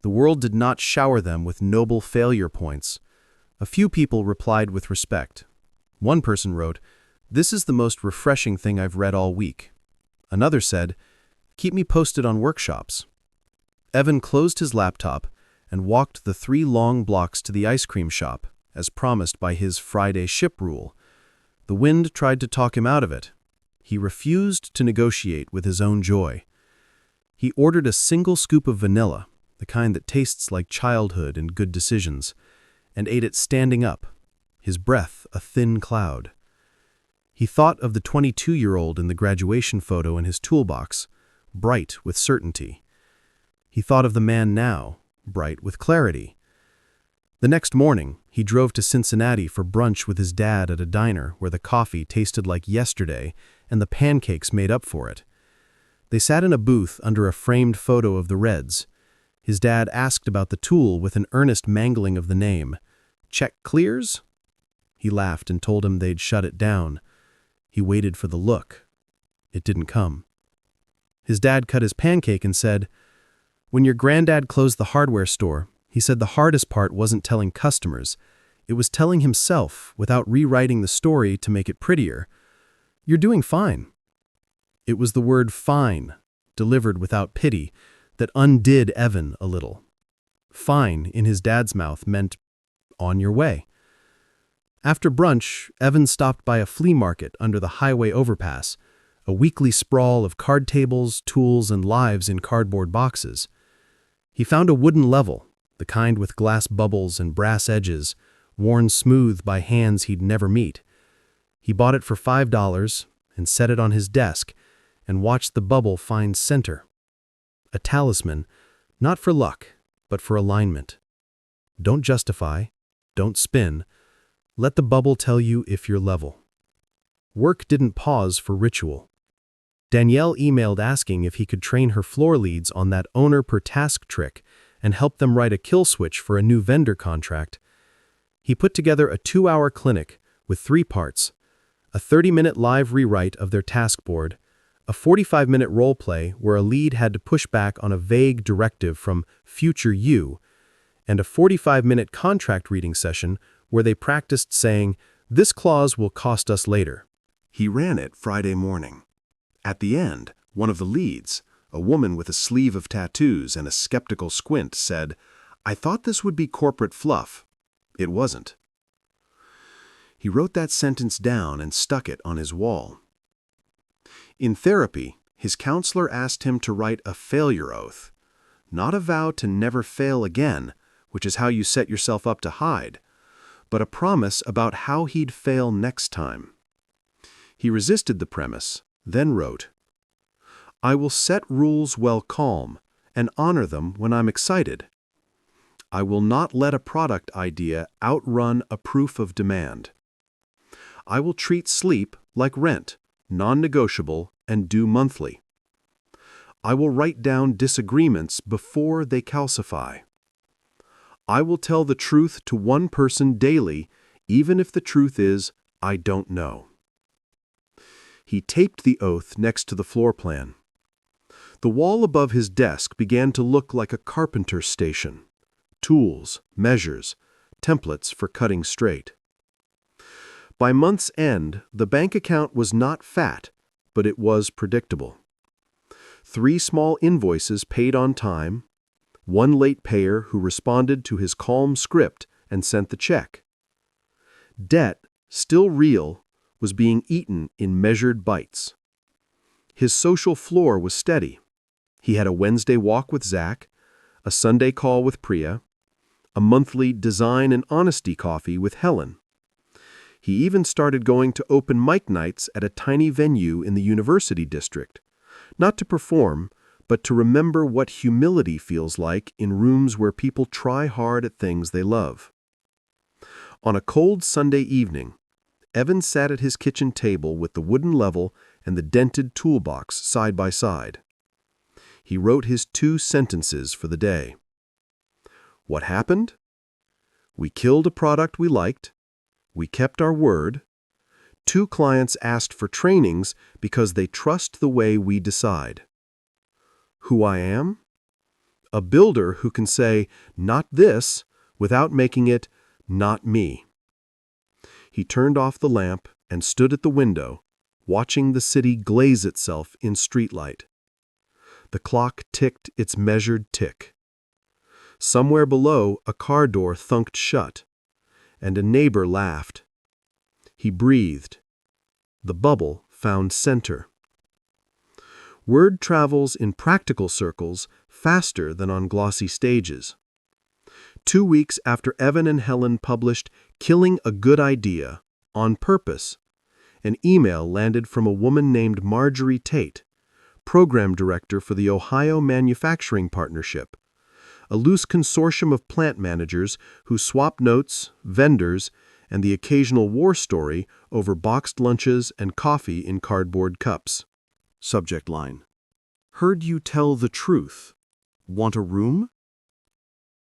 The world did not shower them with noble failure points. A few people replied with respect. One person wrote, "This is the most refreshing thing I've read all week." Another said, "Keep me posted on workshops." Evan closed his laptop and walked the 3 long blocks to the ice cream shop, as promised by his Friday ship rule. The wind tried to talk him out of it. He refused to negotiate with his own joy. He ordered a single scoop of vanilla, the kind that tastes like childhood and good decisions, and ate it standing up, his breath a thin cloud. He thought of the 22-year-old in the graduation photo in his toolbox, bright with certainty. He thought of the man now, bright with clarity. The next morning, he drove to Cincinnati for brunch with his dad at a diner where the coffee tasted like yesterday and the pancakes made up for it. They sat in a booth under a framed photo of the Reds. His dad asked about the tool with an earnest mangling of the name. "Check clears?" He laughed and told him they'd shut it down. He waited for the look. It didn't come. His dad cut his pancake and said, "When your granddad closed the hardware store, he said the hardest part wasn't telling customers. It was telling himself without rewriting the story to make it prettier. You're doing fine." It was the word "fine," delivered without pity, that undid Evan a little. Fine, in his dad's mouth, meant on your way. After brunch, Evan stopped by a flea market under the highway overpass, a weekly sprawl of card tables, tools, and lives in cardboard boxes. He found a wooden level, the kind with glass bubbles and brass edges, worn smooth by hands he'd never meet. He bought it for $5 and set it on his desk and watched the bubble find center. A talisman, not for luck, but for alignment. Don't justify, don't spin. Let the bubble tell you if you're level. Work didn't pause for ritual. Danielle emailed asking if he could train her floor leads on that owner per task trick and help them write a kill switch for a new vendor contract. He put together a 2-hour clinic with 3 parts: a 30-minute live rewrite of their task board, a 45-minute role play where a lead had to push back on a vague directive from future you, and a 45-minute contract reading session where they practiced saying, "This clause will cost us later." He ran it Friday morning. At the end, one of the leads, a woman with a sleeve of tattoos and a skeptical squint, said, "I thought this would be corporate fluff." It wasn't. He wrote that sentence down and stuck it on his wall. In therapy, his counselor asked him to write a failure oath, not a vow to never fail again, which is how you set yourself up to hide, but a promise about how he'd fail next time. He resisted the premise, then wrote, "I will set rules while calm and honor them when I'm excited. I will not let a product idea outrun a proof of demand. I will treat sleep like rent, non-negotiable, and due monthly. I will write down disagreements before they calcify. I will tell the truth to one person daily, even if the truth is, I don't know." He taped the oath next to the floor plan. The wall above his desk began to look like a carpenter's station. Tools, measures, templates for cutting straight. By month's end, the bank account was not fat, but it was predictable. 3 small invoices paid on time, 1 late payer who responded to his calm script and sent the check. Debt, still real, was being eaten in measured bites. His social floor was steady. He had a Wednesday walk with Zach, a Sunday call with Priya, a monthly design and honesty coffee with Helen. He even started going to open mic nights at a tiny venue in the university district, not to perform, but to remember what humility feels like in rooms where people try hard at things they love. On a cold Sunday evening, Evan sat at his kitchen table with the wooden level and the dented toolbox side by side. He wrote his 2 sentences for the day. What happened? We killed a product we liked. We kept our word. 2 clients asked for trainings because they trust the way we decide. Who I am? A builder who can say, "Not this," without making it, "Not me." He turned off the lamp and stood at the window, watching the city glaze itself in streetlight. The clock ticked its measured tick. Somewhere below, a car door thunked shut, and a neighbor laughed. He breathed. The bubble found center. Word travels in practical circles faster than on glossy stages. 2 weeks after Evan and Helen published Killing a Good Idea, on purpose, an email landed from a woman named Marjorie Tate, program director for the Ohio Manufacturing Partnership, a loose consortium of plant managers who swap notes, vendors, and the occasional war story over boxed lunches and coffee in cardboard cups. Subject line: Heard you tell the truth. Want a room?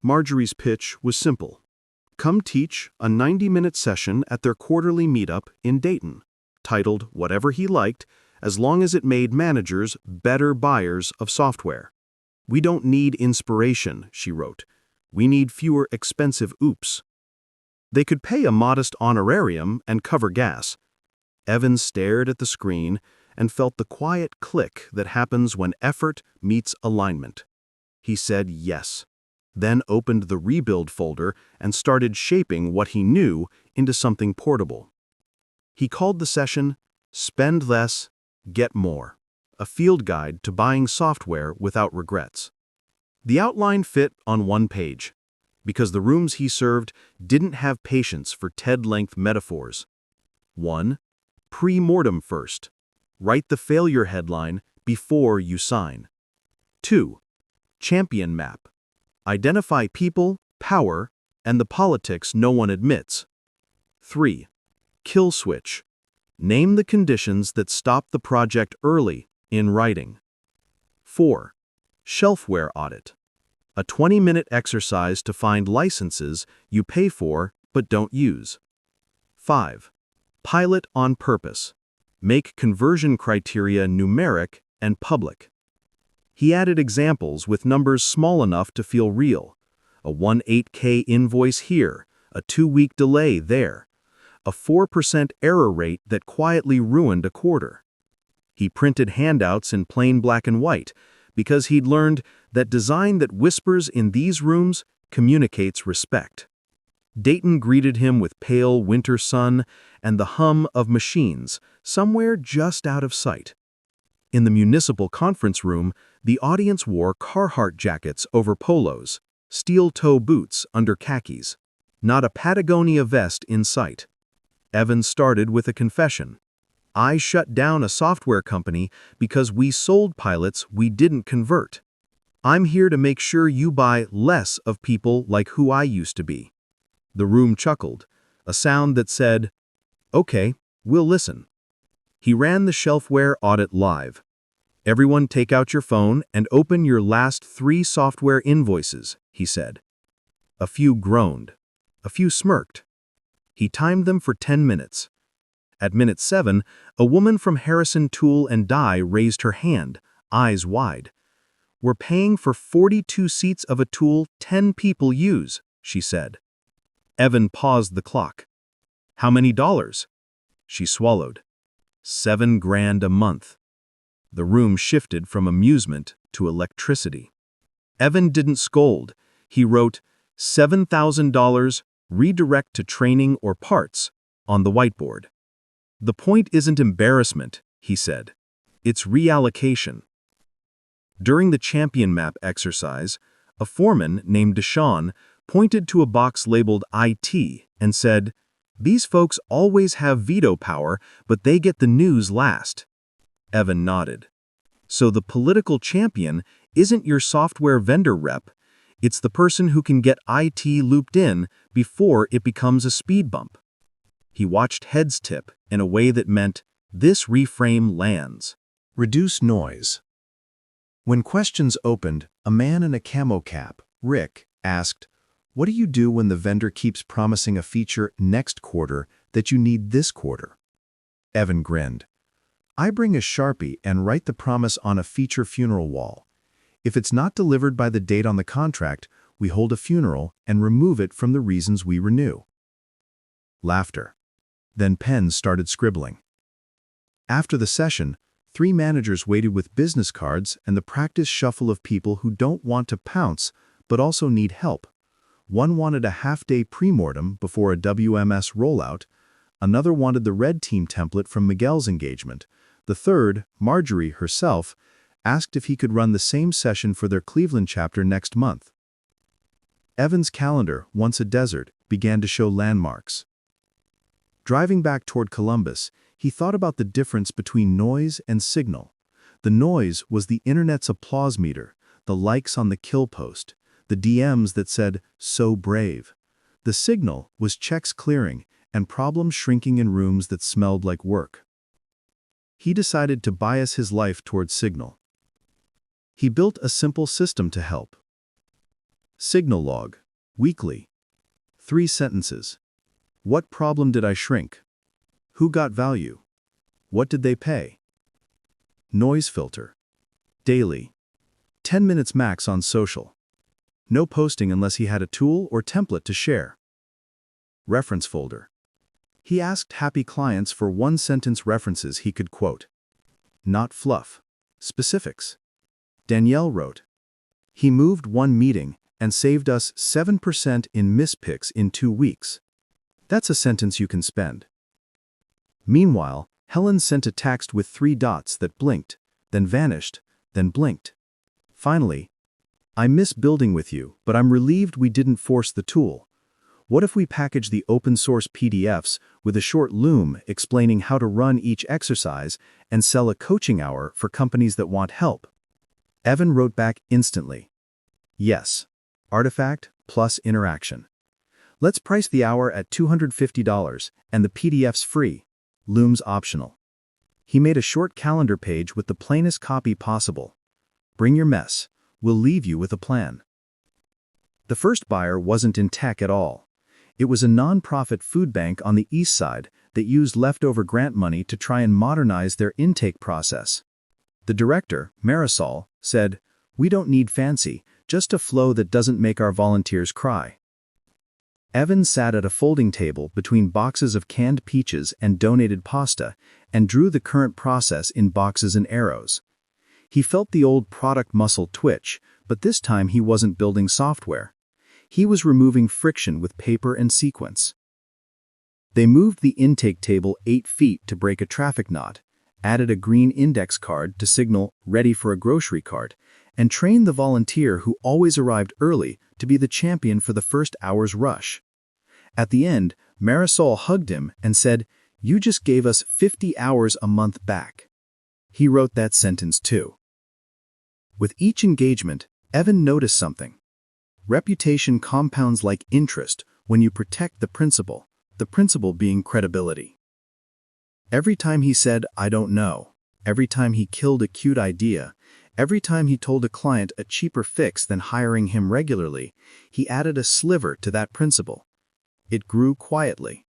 Marjorie's pitch was simple. Come teach a 90-minute session at their quarterly meetup in Dayton, titled Whatever He Liked, as long as it made managers better buyers of software. We don't need inspiration, she wrote. We need fewer expensive oops. They could pay a modest honorarium and cover gas. Evan stared at the screen and felt the quiet click that happens when effort meets alignment. He said yes. then opened the Rebuild folder and started shaping what he knew into something portable. He called the session Spend Less, Get More, a field guide to buying software without regrets. The outline fit on one page, because the rooms he served didn't have patience for TED-length metaphors. 1. Pre-mortem first. Write the failure headline before you sign. 2. Champion map. Identify people, power, and the politics no one admits. 3. Kill switch. Name the conditions that stop the project early in writing. 4. Shelfware audit. A 20-minute exercise to find licenses you pay for but don't use. 5. Pilot on purpose. Make conversion criteria numeric and public. He added examples with numbers small enough to feel real. A 18K invoice here, a 2-week delay there, a 4% error rate that quietly ruined a quarter. He printed handouts in plain black and white because he'd learned that design that whispers in these rooms communicates respect. Dayton greeted him with pale winter sun and the hum of machines somewhere just out of sight. In the municipal conference room, the audience wore Carhartt jackets over polos, steel-toe boots under khakis, not a Patagonia vest in sight. Evan started with a confession. I shut down a software company because we sold pilots we didn't convert. I'm here to make sure you buy less of people like who I used to be. The room chuckled, a sound that said, "Okay, we'll listen." He ran the shelfware audit live. Everyone take out your phone and open your last 3 software invoices, he said. A few groaned. A few smirked. He timed them for 10 minutes. At minute 7, a woman from Harrison Tool and Die raised her hand, eyes wide. We're paying for 42 seats of a tool 10 people use, she said. Evan paused the clock. How many dollars? She swallowed. $7,000 a month. The room shifted from amusement to electricity. Evan didn't scold. He wrote, $7,000, redirect to training or parts, on the whiteboard. The point isn't embarrassment, he said. It's reallocation. During the champion map exercise, a foreman named Deshaun pointed to a box labeled IT and said, "These folks always have veto power, but they get the news last." Evan nodded. So the political champion isn't your software vendor rep, it's the person who can get IT looped in before it becomes a speed bump. He watched heads tip in a way that meant, this reframe lands. Reduce noise. When questions opened, a man in a camo cap, Rick, asked, "What do you do when the vendor keeps promising a feature next quarter that you need this quarter?" Evan grinned. "I bring a Sharpie and write the promise on a feature funeral wall. If it's not delivered by the date on the contract, we hold a funeral and remove it from the reasons we renew." Laughter. Then pens started scribbling. After the session, 3 managers waited with business cards and the practice shuffle of people who don't want to pounce but also need help. One wanted a half-day pre-mortem before a WMS rollout, another wanted the red team template from Miguel's engagement, the third, Marjorie herself, asked if he could run the same session for their Cleveland chapter next month. Evan's calendar, once a desert, began to show landmarks. Driving back toward Columbus, he thought about the difference between noise and signal. The noise was the internet's applause meter, the likes on the kill post, the DMs that said, "So brave." The signal was checks clearing and problems shrinking in rooms that smelled like work. He decided to bias his life towards signal. He built a simple system to help. Signal log, weekly. 3 sentences. What problem did I shrink? Who got value? What did they pay? Noise filter. Daily. 10 minutes max on social. No posting unless he had a tool or template to share. Reference folder. He asked happy clients for 1-sentence references he could quote. Not fluff. Specifics. Danielle wrote, "He moved one meeting and saved us 7% in mispicks in 2 weeks. That's a sentence you can spend. Meanwhile, Helen sent a text with 3 dots that blinked, then vanished, then blinked. Finally, I miss building with you, but I'm relieved we didn't force the tool. What if we package the open-source PDFs with a short loom explaining how to run each exercise and sell a coaching hour for companies that want help? Evan wrote back instantly. Yes. Artifact plus interaction. Let's price the hour at $250 and the PDFs free. Loom's optional. He made a short calendar page with the plainest copy possible. Bring your mess. We'll leave you with a plan. The first buyer wasn't in tech at all. It was a non-profit food bank on the east side that used leftover grant money to try and modernize their intake process. The director, Marisol, said, "We don't need fancy, just a flow that doesn't make our volunteers cry." Evan sat at a folding table between boxes of canned peaches and donated pasta and drew the current process in boxes and arrows. He felt the old product muscle twitch, but this time he wasn't building software. He was removing friction with paper and sequence. They moved the intake table 8 feet to break a traffic knot, added a green index card to signal "ready for a grocery cart," and trained the volunteer who always arrived early to be the champion for the first hour's rush. At the end, Marisol hugged him and said, "You just gave us 50 hours a month back." He wrote that sentence too. With each engagement, Evan noticed something. Reputation compounds like interest when you protect the principle being credibility. Every time he said, "I don't know," every time he killed a cute idea, every time he told a client a cheaper fix than hiring him regularly, he added a sliver to that principle. It grew quietly.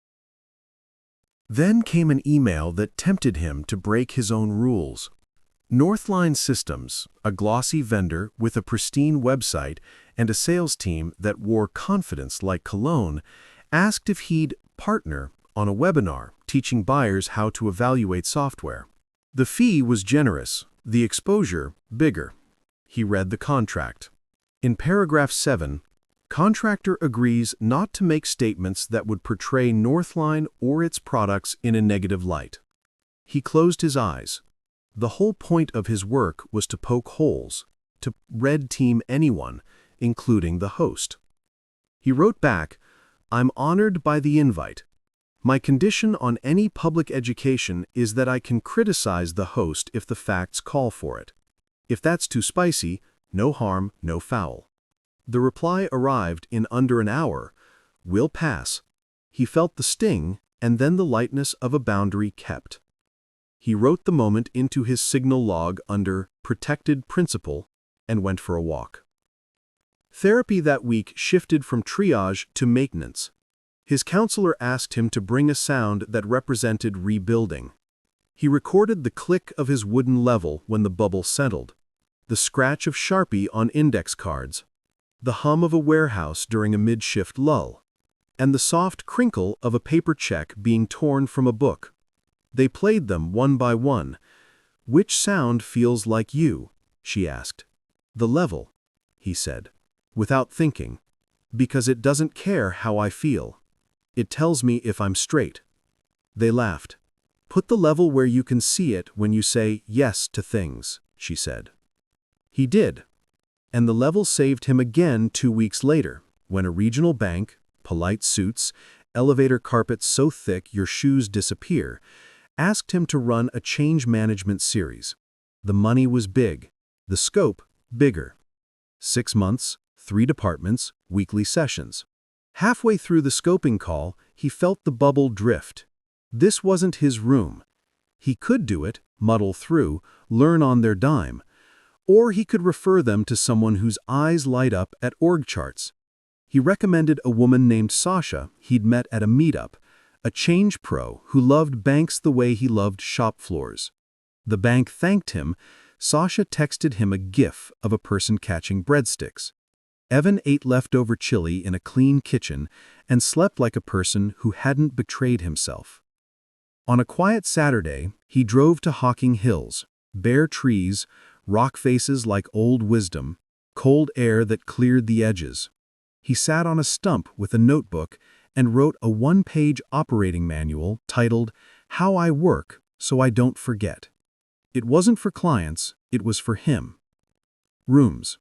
Then came an email that tempted him to break his own rules. Northline Systems, a glossy vendor with a pristine website and a sales team that wore confidence like cologne, asked if he'd partner on a webinar teaching buyers how to evaluate software. The fee was generous, the exposure bigger. He read the contract. In paragraph 7, contractor agrees not to make statements that would portray Northline or its products in a negative light. He closed his eyes. The whole point of his work was to poke holes, to red team anyone, including the host. He wrote back, "I'm honored by the invite. My condition on any public education is that I can criticize the host if the facts call for it. If that's too spicy, no harm, no foul." The reply arrived in under an hour. "Will pass." He felt the sting and then the lightness of a boundary kept. He wrote the moment into his signal log under "Protected Principle" and went for a walk. Therapy that week shifted from triage to maintenance. His counselor asked him to bring a sound that represented rebuilding. He recorded the click of his wooden level when the bubble settled, the scratch of Sharpie on index cards, the hum of a warehouse during a mid-shift lull, and the soft crinkle of a paper check being torn from a book. They played them one by one. "Which sound feels like you?" she asked. "The level," he said, without thinking, "because it doesn't care how I feel. It tells me if I'm straight." They laughed. "Put the level where you can see it when you say yes to things," she said. He did. And the level saved him again 2 weeks later, when a regional bank, polite suits, elevator carpets so thick your shoes disappear, asked him to run a change management series. The money was big, the scope bigger. 6 months, 3 departments, weekly sessions. Halfway through the scoping call, he felt the bubble drift. This wasn't his room. He could do it, muddle through, learn on their dime. Or he could refer them to someone whose eyes light up at org charts. He recommended a woman named Sasha he'd met at a meetup, a change pro who loved banks the way he loved shop floors. The bank thanked him. Sasha texted him a gif of a person catching breadsticks. Evan ate leftover chili in a clean kitchen and slept like a person who hadn't betrayed himself. On a quiet Saturday, he drove to Hocking Hills, bare trees, rock faces like old wisdom, cold air that cleared the edges. He sat on a stump with a notebook and wrote a one-page operating manual titled, "How I Work So I Don't Forget." It wasn't for clients, it was for him. Rooms.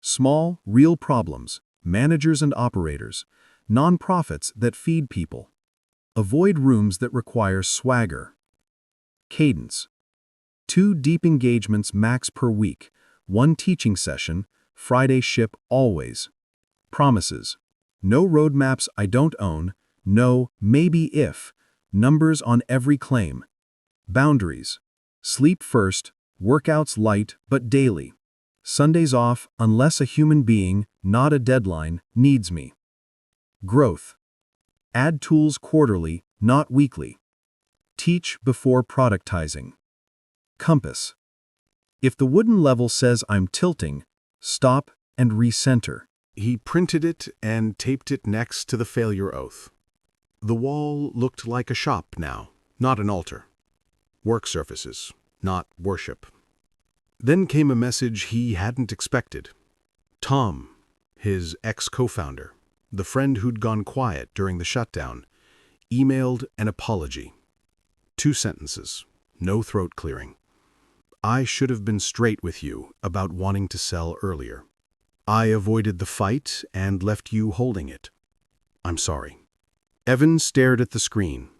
Small, real problems, managers and operators, nonprofits that feed people. Avoid rooms that require swagger. Cadence. 2 deep engagements max per week, 1 teaching session, Friday ship always. Promises. No roadmaps I don't own, no maybe if, numbers on every claim. Boundaries. Sleep first, workouts light but daily. Sundays off unless a human being, not a deadline, needs me. Growth. Add tools quarterly, not weekly. Teach before productizing. Compass. If the wooden level says I'm tilting, stop and recenter. He printed it and taped it next to the failure oath. The wall looked like a shop now, not an altar. Work surfaces, not worship. Then came a message he hadn't expected. Tom, his ex-co-founder, the friend who'd gone quiet during the shutdown, emailed an apology. 2 sentences, no throat clearing. I should have been straight with you about wanting to sell earlier. I avoided the fight and left you holding it. I'm sorry. Evan stared at the screen.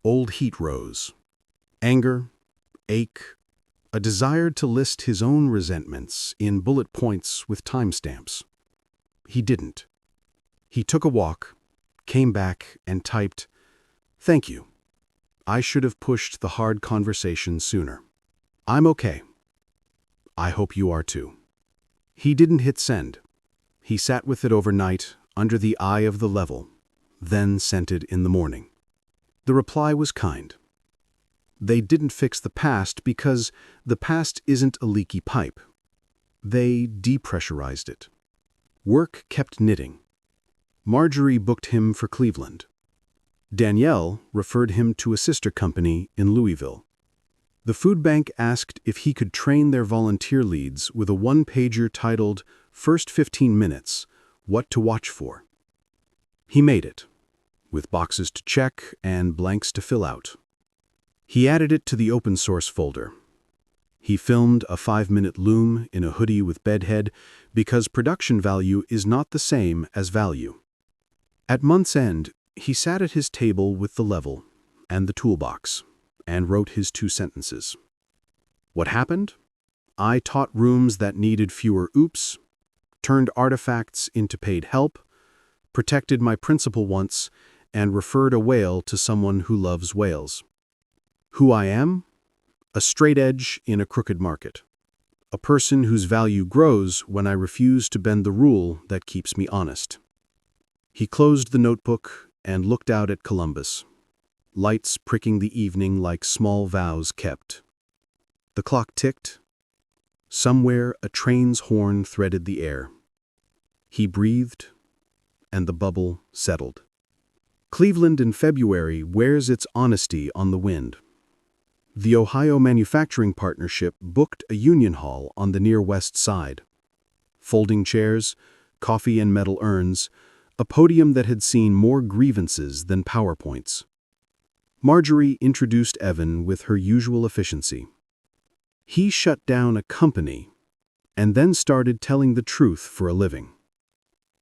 Old heat rose. Anger, ache, a desire to list his own resentments in bullet points with timestamps. He didn't. He took a walk, came back, and typed, "Thank you. I should have pushed the hard conversation sooner. I'm okay. I hope you are too." He didn't hit send. He sat with it overnight, under the eye of the level, then sent it in the morning. The reply was kind. They didn't fix the past because the past isn't a leaky pipe. They depressurized it. Work kept knitting. Marjorie booked him for Cleveland. Danielle referred him to a sister company in Louisville. The food bank asked if he could train their volunteer leads with a one-pager titled "First 15 Minutes, What to Watch For." He made it, with boxes to check and blanks to fill out. He added it to the open source folder. He filmed a 5-minute loom in a hoodie with bedhead because production value is not the same as value. At month's end, he sat at his table with the level and the toolbox and wrote his 2 sentences. What happened? I taught rooms that needed fewer oops, turned artifacts into paid help, protected my principal once, and referred a whale to someone who loves whales. Who I am? A straight edge in a crooked market. A person whose value grows when I refuse to bend the rule that keeps me honest. He closed the notebook and looked out at Columbus, lights pricking the evening like small vows kept. The clock ticked. Somewhere a train's horn threaded the air. He breathed, and the bubble settled. Cleveland in February wears its honesty on the wind. The Ohio Manufacturing Partnership booked a union hall on the near west side. Folding chairs, coffee and metal urns, a podium that had seen more grievances than PowerPoints. Marjorie introduced Evan with her usual efficiency. He shut down a company and then started telling the truth for a living.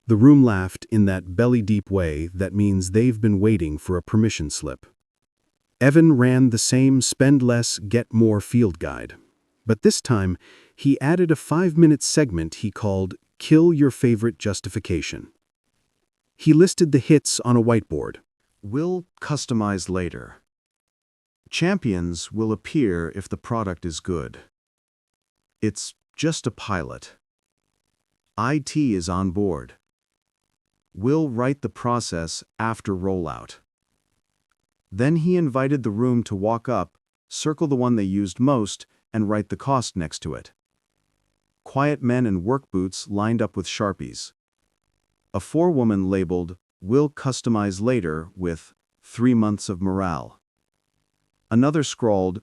The room laughed in that belly-deep way that means they've been waiting for a permission slip. Evan ran the same spend less, get more field guide, but this time he added a 5-minute segment he called Kill Your Favorite Justification. He listed the hits on a whiteboard. Will customize later. Champions will appear if the product is good. It's just a pilot. IT is on board. We'll write the process after rollout. Then he invited the room to walk up, circle the one they used most, and write the cost next to it. Quiet men in work boots lined up with Sharpies. A forewoman labeled, "Will customize later," with 3 months of morale. Another scrawled,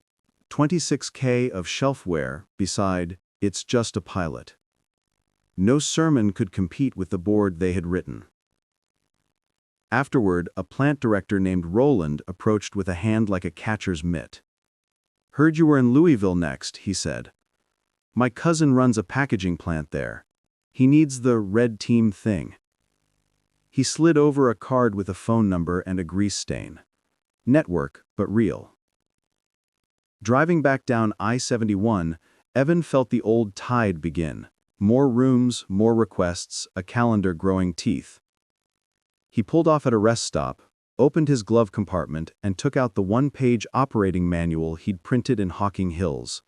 26K of shelfware, beside, "It's just a pilot." No sermon could compete with the board they had written. Afterward, a plant director named Roland approached with a hand like a catcher's mitt. "Heard you were in Louisville next," he said. "My cousin runs a packaging plant there. He needs the red team thing." He slid over a card with a phone number and a grease stain. Network, but real. Driving back down I-71, Evan felt the old tide begin. More rooms, more requests, a calendar growing teeth. He pulled off at a rest stop, opened his glove compartment, and took out the one-page operating manual he'd printed in Hocking Hills.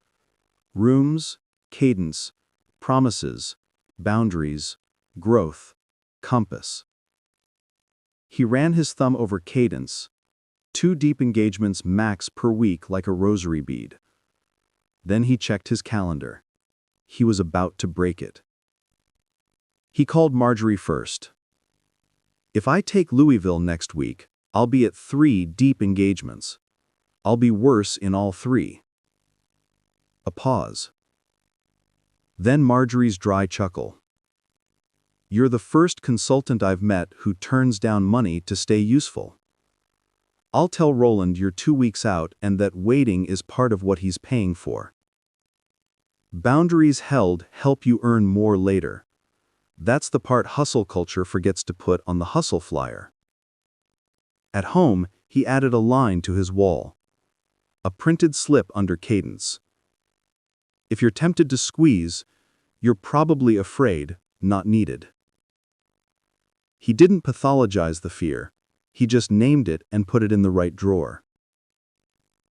Rooms, cadence, promises, boundaries, growth, compass. He ran his thumb over cadence, 2 deep engagements max per week like a rosary bead. Then he checked his calendar. He was about to break it. He called Marjorie first. "If I take Louisville next week, I'll be at 3 deep engagements. I'll be worse in all 3. A pause. Then Marjorie's dry chuckle. "You're the first consultant I've met who turns down money to stay useful. I'll tell Roland you're 2 weeks out and that waiting is part of what he's paying for. Boundaries held help you earn more later. That's the part hustle culture forgets to put on the hustle flyer." At home, he added a line to his wall. A printed slip under cadence. "If you're tempted to squeeze, you're probably afraid, not needed." He didn't pathologize the fear. He just named it and put it in the right drawer.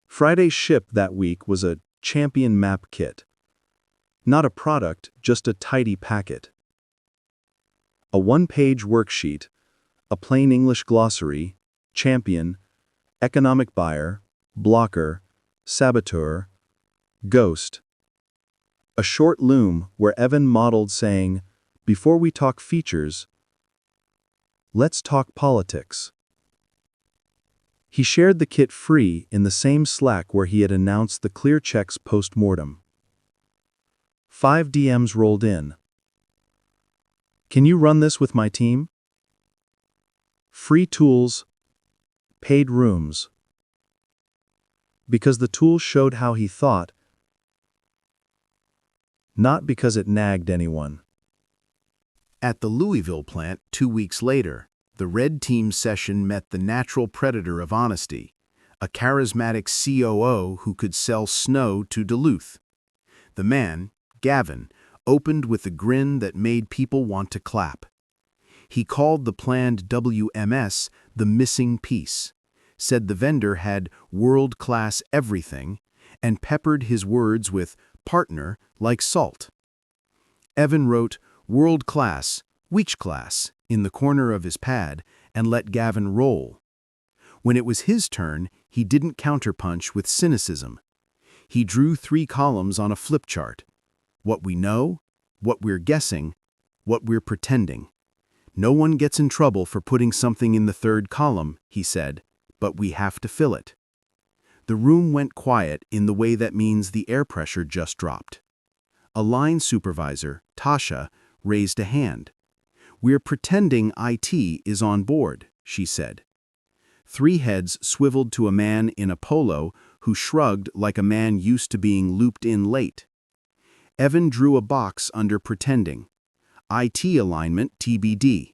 Friday's ship that week was a champion map kit. Not a product, just a tidy packet. A 1-page worksheet, a plain English glossary, champion, economic buyer, blocker, saboteur, ghost. A short loom where Evan modeled saying, "Before we talk features, let's talk politics." He shared the kit free in the same Slack where he had announced the clear checks post-mortem. 5 DMs rolled in. "Can you run this with my team?" Free tools, paid rooms. Because the tools showed how he thought, not because it nagged anyone. At the Louisville plant 2 weeks later, the Red Team session met the natural predator of honesty, a charismatic COO who could sell snow to Duluth. The man, Gavin, opened with a grin that made people want to clap. He called the planned WMS the missing piece, said the vendor had world-class everything, and peppered his words with partner like salt. Evan wrote world-class, weech class in the corner of his pad and let Gavin roll. When it was his turn, he didn't counterpunch with cynicism. He drew 3 columns on a flip chart. What we know, what we're guessing, what we're pretending. No one gets in trouble for putting something in the 3rd column, he said, but we have to fill it. The room went quiet in the way that means the air pressure just dropped. A line supervisor, Tasha, raised a hand. "We're pretending IT is on board," she said. 3 heads swiveled to a man in a polo who shrugged like a man used to being looped in late. Evan drew a box under pretending. IT alignment TBD.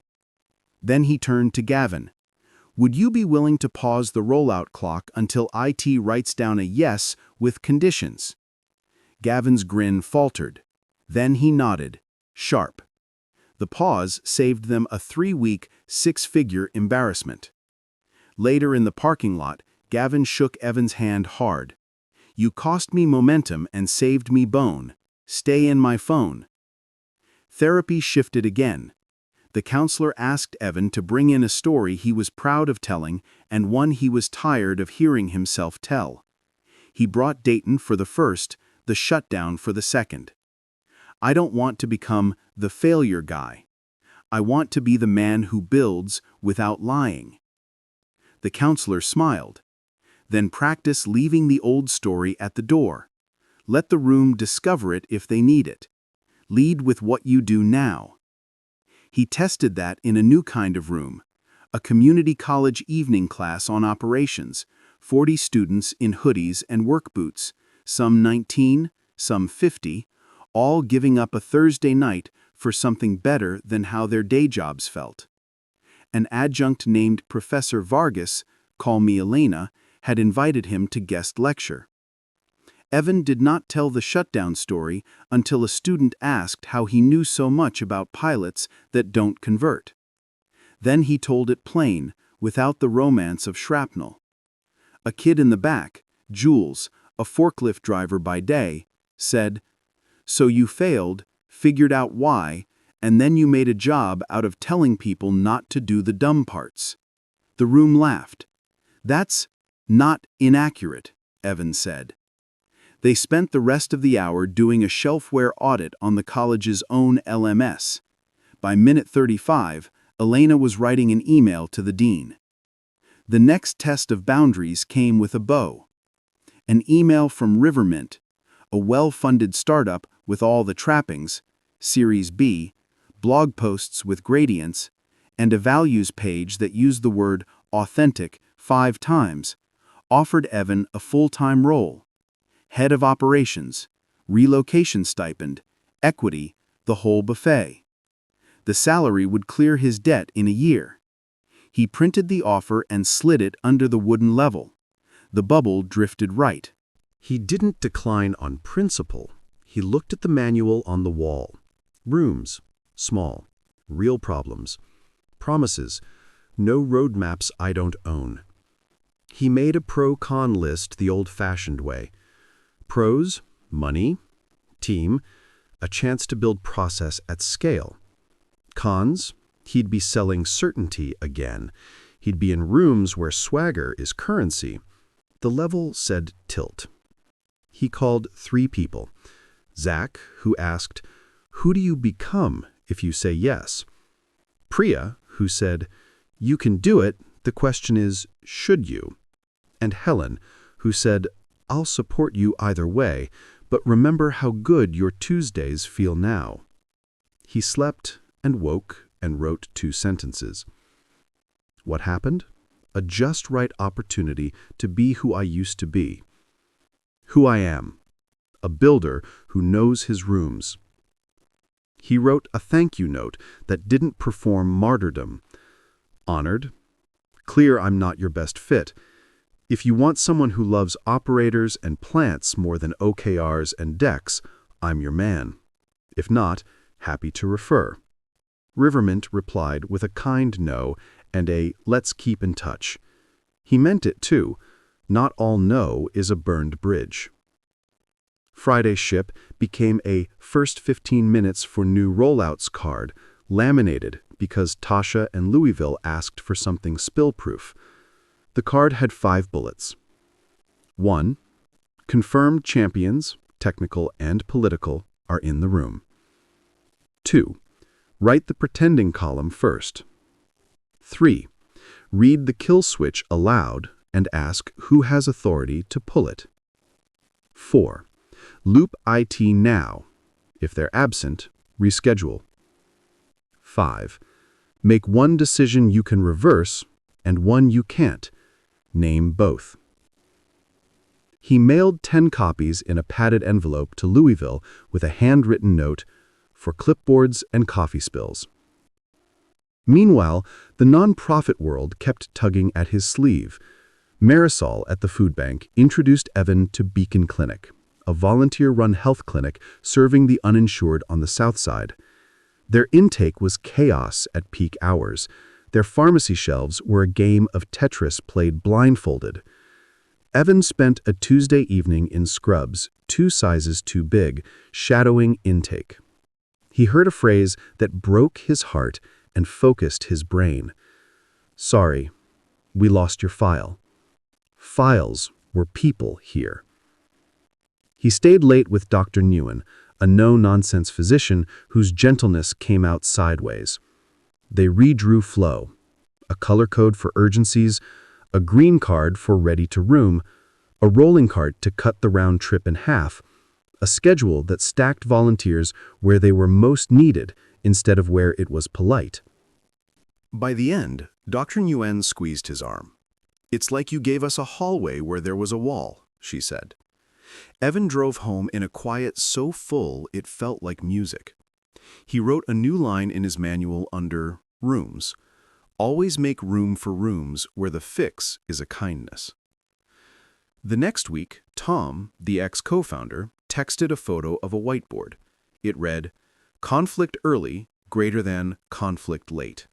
Then he turned to Gavin. "Would you be willing to pause the rollout clock until IT writes down a yes with conditions?" Gavin's grin faltered. Then he nodded, sharp. The pause saved them a 3-week, 6-figure embarrassment. Later in the parking lot, Gavin shook Evan's hand hard. "You cost me momentum and saved me bone. Stay in my phone." Therapy shifted again. The counselor asked Evan to bring in a story he was proud of telling and one he was tired of hearing himself tell. He brought Dayton for the first, the shutdown for the second. "I don't want to become the failure guy. I want to be the man who builds without lying." The counselor smiled. "Then practice leaving the old story at the door. Let the room discover it if they need it. Lead with what you do now. He tested that in a new kind of room, a community college evening class on operations, 40 students in hoodies and work boots, some 19, some 50, all giving up a Thursday night for something better than how their day jobs felt. An adjunct named Professor Vargas, call me Elena, had invited him to guest lecture. Evan did not tell the shutdown story until a student asked how he knew so much about pilots that don't convert. Then he told it plain, without the romance of shrapnel. A kid in the back, Jules, a forklift driver by day, said, "So you failed, figured out why, and then you made a job out of telling people not to do the dumb parts." The room laughed. "That's not inaccurate," Evan said. They spent the rest of the hour doing a shelfware audit on the college's own LMS. By minute 35, Elena was writing an email to the dean. The next test of boundaries came with a bow. An email from Rivermint, a well-funded startup with all the trappings, Series B, blog posts with gradients, and a values page that used the word authentic 5 times, offered Evan a full-time role. Head of operations, relocation stipend, equity, the whole buffet. The salary would clear his debt in a year. He printed the offer and slid it under the wooden level. The bubble drifted right. He didn't decline on principle. He looked at the manual on the wall. Rooms, small, real problems, promises, no roadmaps I don't own. He made a pro-con list the old-fashioned way. Pros, money, team, a chance to build process at scale. Cons, he'd be selling certainty again. He'd be in rooms where swagger is currency. The level said tilt. He called 3 people. Zach, who asked, "Who do you become if you say yes?" Priya, who said, "You can do it, the question is, should you?" And Helen, who said, "I'll support you either way, but remember how good your Tuesdays feel now." He slept and woke and wrote 2 sentences. What happened? A just right opportunity to be who I used to be. Who I am. A builder who knows his rooms. He wrote a thank you note that didn't perform martyrdom. Honored. Clear I'm not your best fit. If you want someone who loves operators and plants more than OKRs and decks, I'm your man. If not, happy to refer. Rivermint replied with a kind no and a let's keep in touch. He meant it too. Not all no is a burned bridge. Friday's ship became a first 15 minutes for new rollouts card, laminated because Tasha and Louisville asked for something spill-proof. The card had 5 bullets. 1. Confirmed champions, technical and political, are in the room. 2. Write the pretending column first. 3. Read the kill switch aloud and ask who has authority to pull it. 4. Loop IT now. If they're absent, reschedule. 5. Make one decision you can reverse and one you can't. Name both. He mailed 10 copies in a padded envelope to Louisville with a handwritten note for clipboards and coffee spills. Meanwhile, the nonprofit world kept tugging at his sleeve. Marisol at the food bank introduced Evan to Beacon Clinic, a volunteer-run health clinic serving the uninsured on the South Side. Their intake was chaos at peak hours. Their pharmacy shelves were a game of Tetris played blindfolded. Evan spent a Tuesday evening in scrubs, 2 sizes too big, shadowing intake. He heard a phrase that broke his heart and focused his brain. "Sorry, we lost your file." Files were people here. He stayed late with Dr. Nguyen, a no-nonsense physician whose gentleness came out sideways. They redrew flow, a color code for urgencies, a green card for ready to room, a rolling cart to cut the round trip in half, a schedule that stacked volunteers where they were most needed instead of where it was polite. By the end, Dr. Nguyen squeezed his arm. "It's like you gave us a hallway where there was a wall," she said. Evan drove home in a quiet so full it felt like music. He wrote a new line in his manual under rooms. Always make room for rooms where the fix is a kindness. The next week, Tom, the ex-co-founder, texted a photo of a whiteboard. It read, "Conflict early greater than conflict late."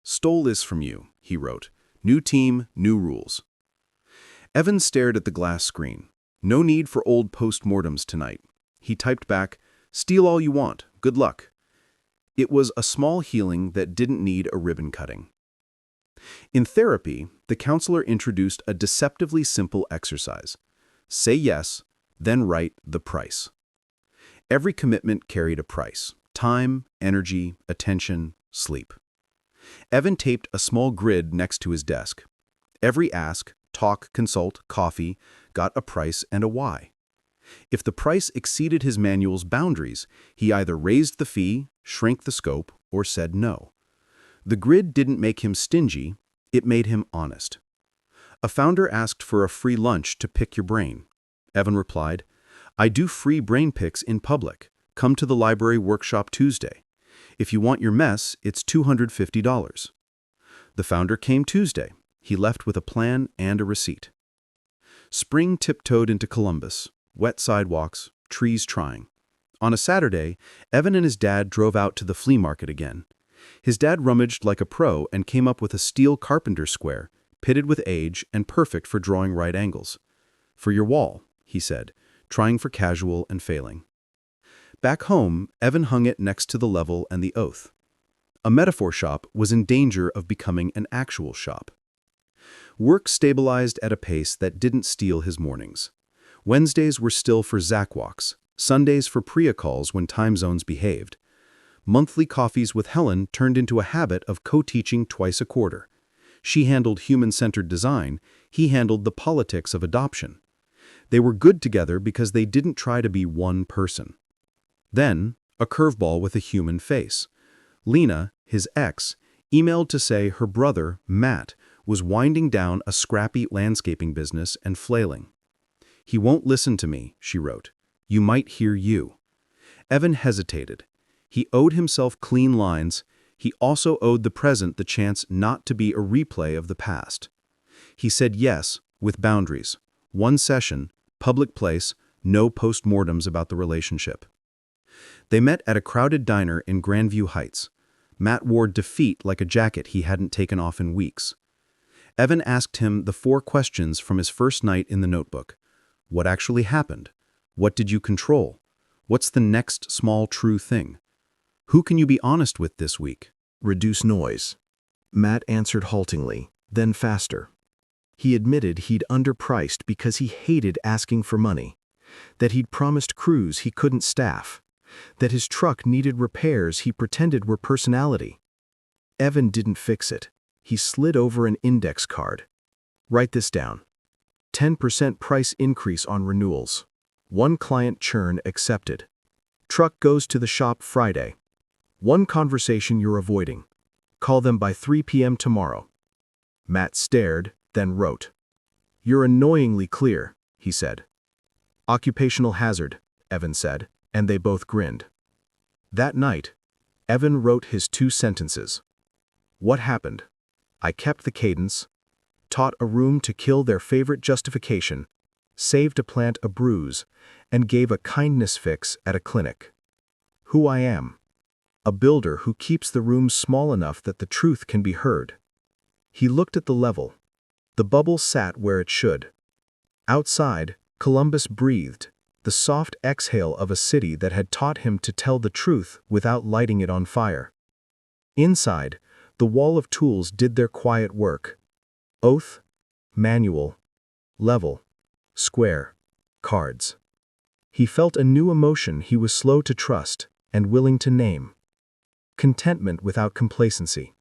"Stole this from you," he wrote. "New team, new rules." Evan stared at the glass screen. "No need for old postmortems tonight." He typed back, "Steal all you want. Good luck." It was a small healing that didn't need a ribbon cutting. In therapy, the counselor introduced a deceptively simple exercise. Say yes, then write the price. Every commitment carried a price: time, energy, attention, sleep. Evan taped a small grid next to his desk. Every ask, talk, consult, coffee, got a price and a why. If the price exceeded his manual's boundaries, he either raised the fee, shrank the scope, or said no. The grid didn't make him stingy, it made him honest. A founder asked for a free lunch to pick your brain. Evan replied, "I do free brain picks in public. Come to the library workshop Tuesday. If you want your mess, it's $250. The founder came Tuesday. He left with a plan and a receipt. Spring tiptoed into Columbus. Wet sidewalks, trees trying. On a Saturday, Evan and his dad drove out to the flea market again. His dad rummaged like a pro and came up with a steel carpenter square, pitted with age and perfect for drawing right angles. "For your wall," he said, trying for casual and failing. Back home, Evan hung it next to the level and the oath. A metaphor shop was in danger of becoming an actual shop. Work stabilized at a pace that didn't steal his mornings. Wednesdays were still for Zach walks, Sundays for Priya calls when time zones behaved. Monthly coffees with Helen turned into a habit of co-teaching twice a quarter. She handled human-centered design, he handled the politics of adoption. They were good together because they didn't try to be one person. Then, a curveball with a human face. Lena, his ex, emailed to say her brother, Matt, was winding down a scrappy landscaping business and flailing. "He won't listen to me," she wrote. "You might hear you." Evan hesitated. He owed himself clean lines. He also owed the present the chance not to be a replay of the past. He said yes, with boundaries. One session, public place, no postmortems about the relationship. They met at a crowded diner in Grandview Heights. Matt wore defeat like a jacket he hadn't taken off in weeks. Evan asked him the 4 questions from his first night in the notebook. What actually happened? What did you control? What's the next small true thing? Who can you be honest with this week? Reduce noise. Matt answered haltingly, then faster. He admitted he'd underpriced because he hated asking for money, that he'd promised crews he couldn't staff, that his truck needed repairs he pretended were personality. Evan didn't fix it. He slid over an index card. "Write this down. 10% price increase on renewals. 1 client churn accepted. Truck goes to the shop Friday. 1 conversation you're avoiding. Call them by 3 p.m. tomorrow." Matt stared, then wrote. "You're annoyingly clear," he said. "Occupational hazard," Evan said, and they both grinned. That night, Evan wrote his 2 sentences. What happened? I kept the cadence, taught a room to kill their favorite justification, saved a plant a bruise, and gave a kindness fix at a clinic. Who I am. A builder who keeps the room small enough that the truth can be heard. He looked at the level. The bubble sat where it should. Outside, Columbus breathed, the soft exhale of a city that had taught him to tell the truth without lighting it on fire. Inside, the wall of tools did their quiet work. Oath, manual, level, square, cards. He felt a new emotion he was slow to trust and willing to name. Contentment without complacency.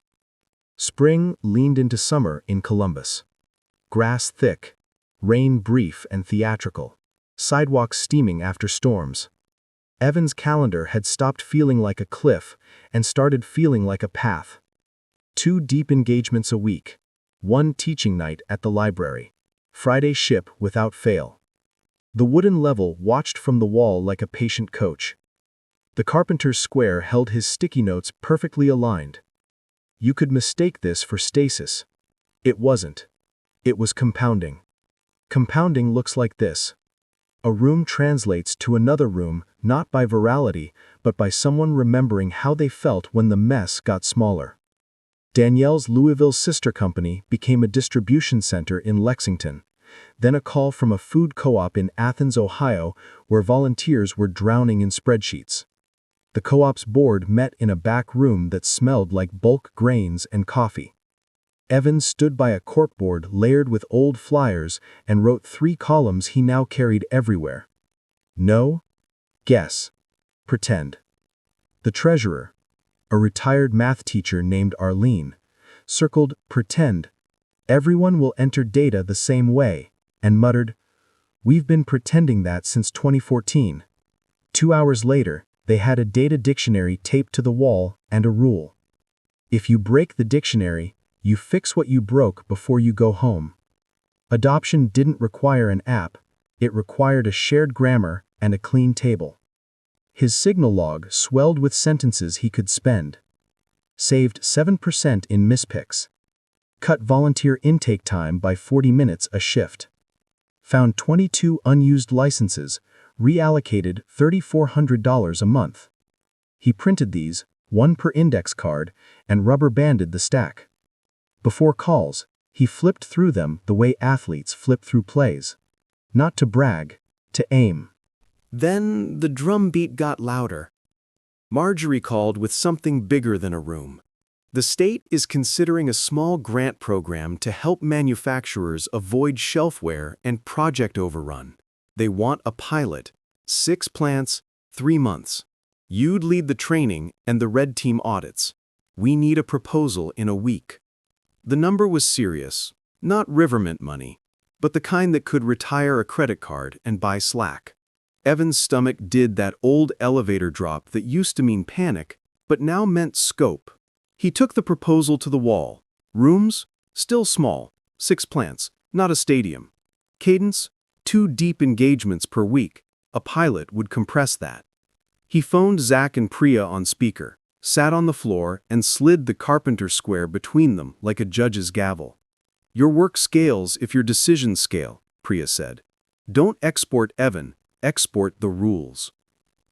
Spring leaned into summer in Columbus. Grass thick, rain brief and theatrical. sidewalks steaming after storms. Evan's calendar had stopped feeling like a cliff and started feeling like a path. 2 deep engagements a week, 1 teaching night at the library, Friday ship without fail. The wooden level watched from the wall like a patient coach. The carpenter's square held his sticky notes perfectly aligned. You could mistake this for stasis. It wasn't. It was compounding. Compounding looks like this. A room translates to another room not by virality, but by someone remembering how they felt when the mess got smaller. Danielle's Louisville sister company became a distribution center in Lexington, then a call from a food co-op in Athens, Ohio, where volunteers were drowning in spreadsheets. The co-op's board met in a back room that smelled like bulk grains and coffee. Evan stood by a corkboard layered with old flyers and wrote 3 columns he now carried everywhere. Know, guess, pretend. The treasurer, a retired math teacher named Arlene, circled pretend. Everyone will enter data the same way, and muttered, "We've been pretending that since 2014. 2 hours later, they had a data dictionary taped to the wall and a rule. If you break the dictionary, you fix what you broke before you go home. Adoption didn't require an app, it required a shared grammar and a clean table. His signal log swelled with sentences he could spend. Saved 7% in mispicks. Cut volunteer intake time by 40 minutes a shift. Found 22 unused licenses, reallocated $3,400 a month. He printed these, 1 per index card, and rubber banded the stack. Before calls, he flipped through them the way athletes flip through plays. Not to brag, to aim. Then the drum beat got louder. Marjorie called with something bigger than a room. The state is considering a small grant program to help manufacturers avoid shelfware and project overrun. They want a pilot, 6 plants, 3 months. You'd lead the training and the red team audits. We need a proposal in a week. The number was serious, not Rivermint money, but the kind that could retire a credit card and buy Slack. Evan's stomach did that old elevator drop that used to mean panic, but now meant scope. He took the proposal to the wall. Rooms? Still small. 6 plants, not a stadium. Cadence? 2 deep engagements per week. A pilot would compress that. He phoned Zach and Priya on speaker, sat on the floor, and slid the carpenter square between them like a judge's gavel. Your work scales if your decisions scale, Priya said. Don't export Evan, export the rules.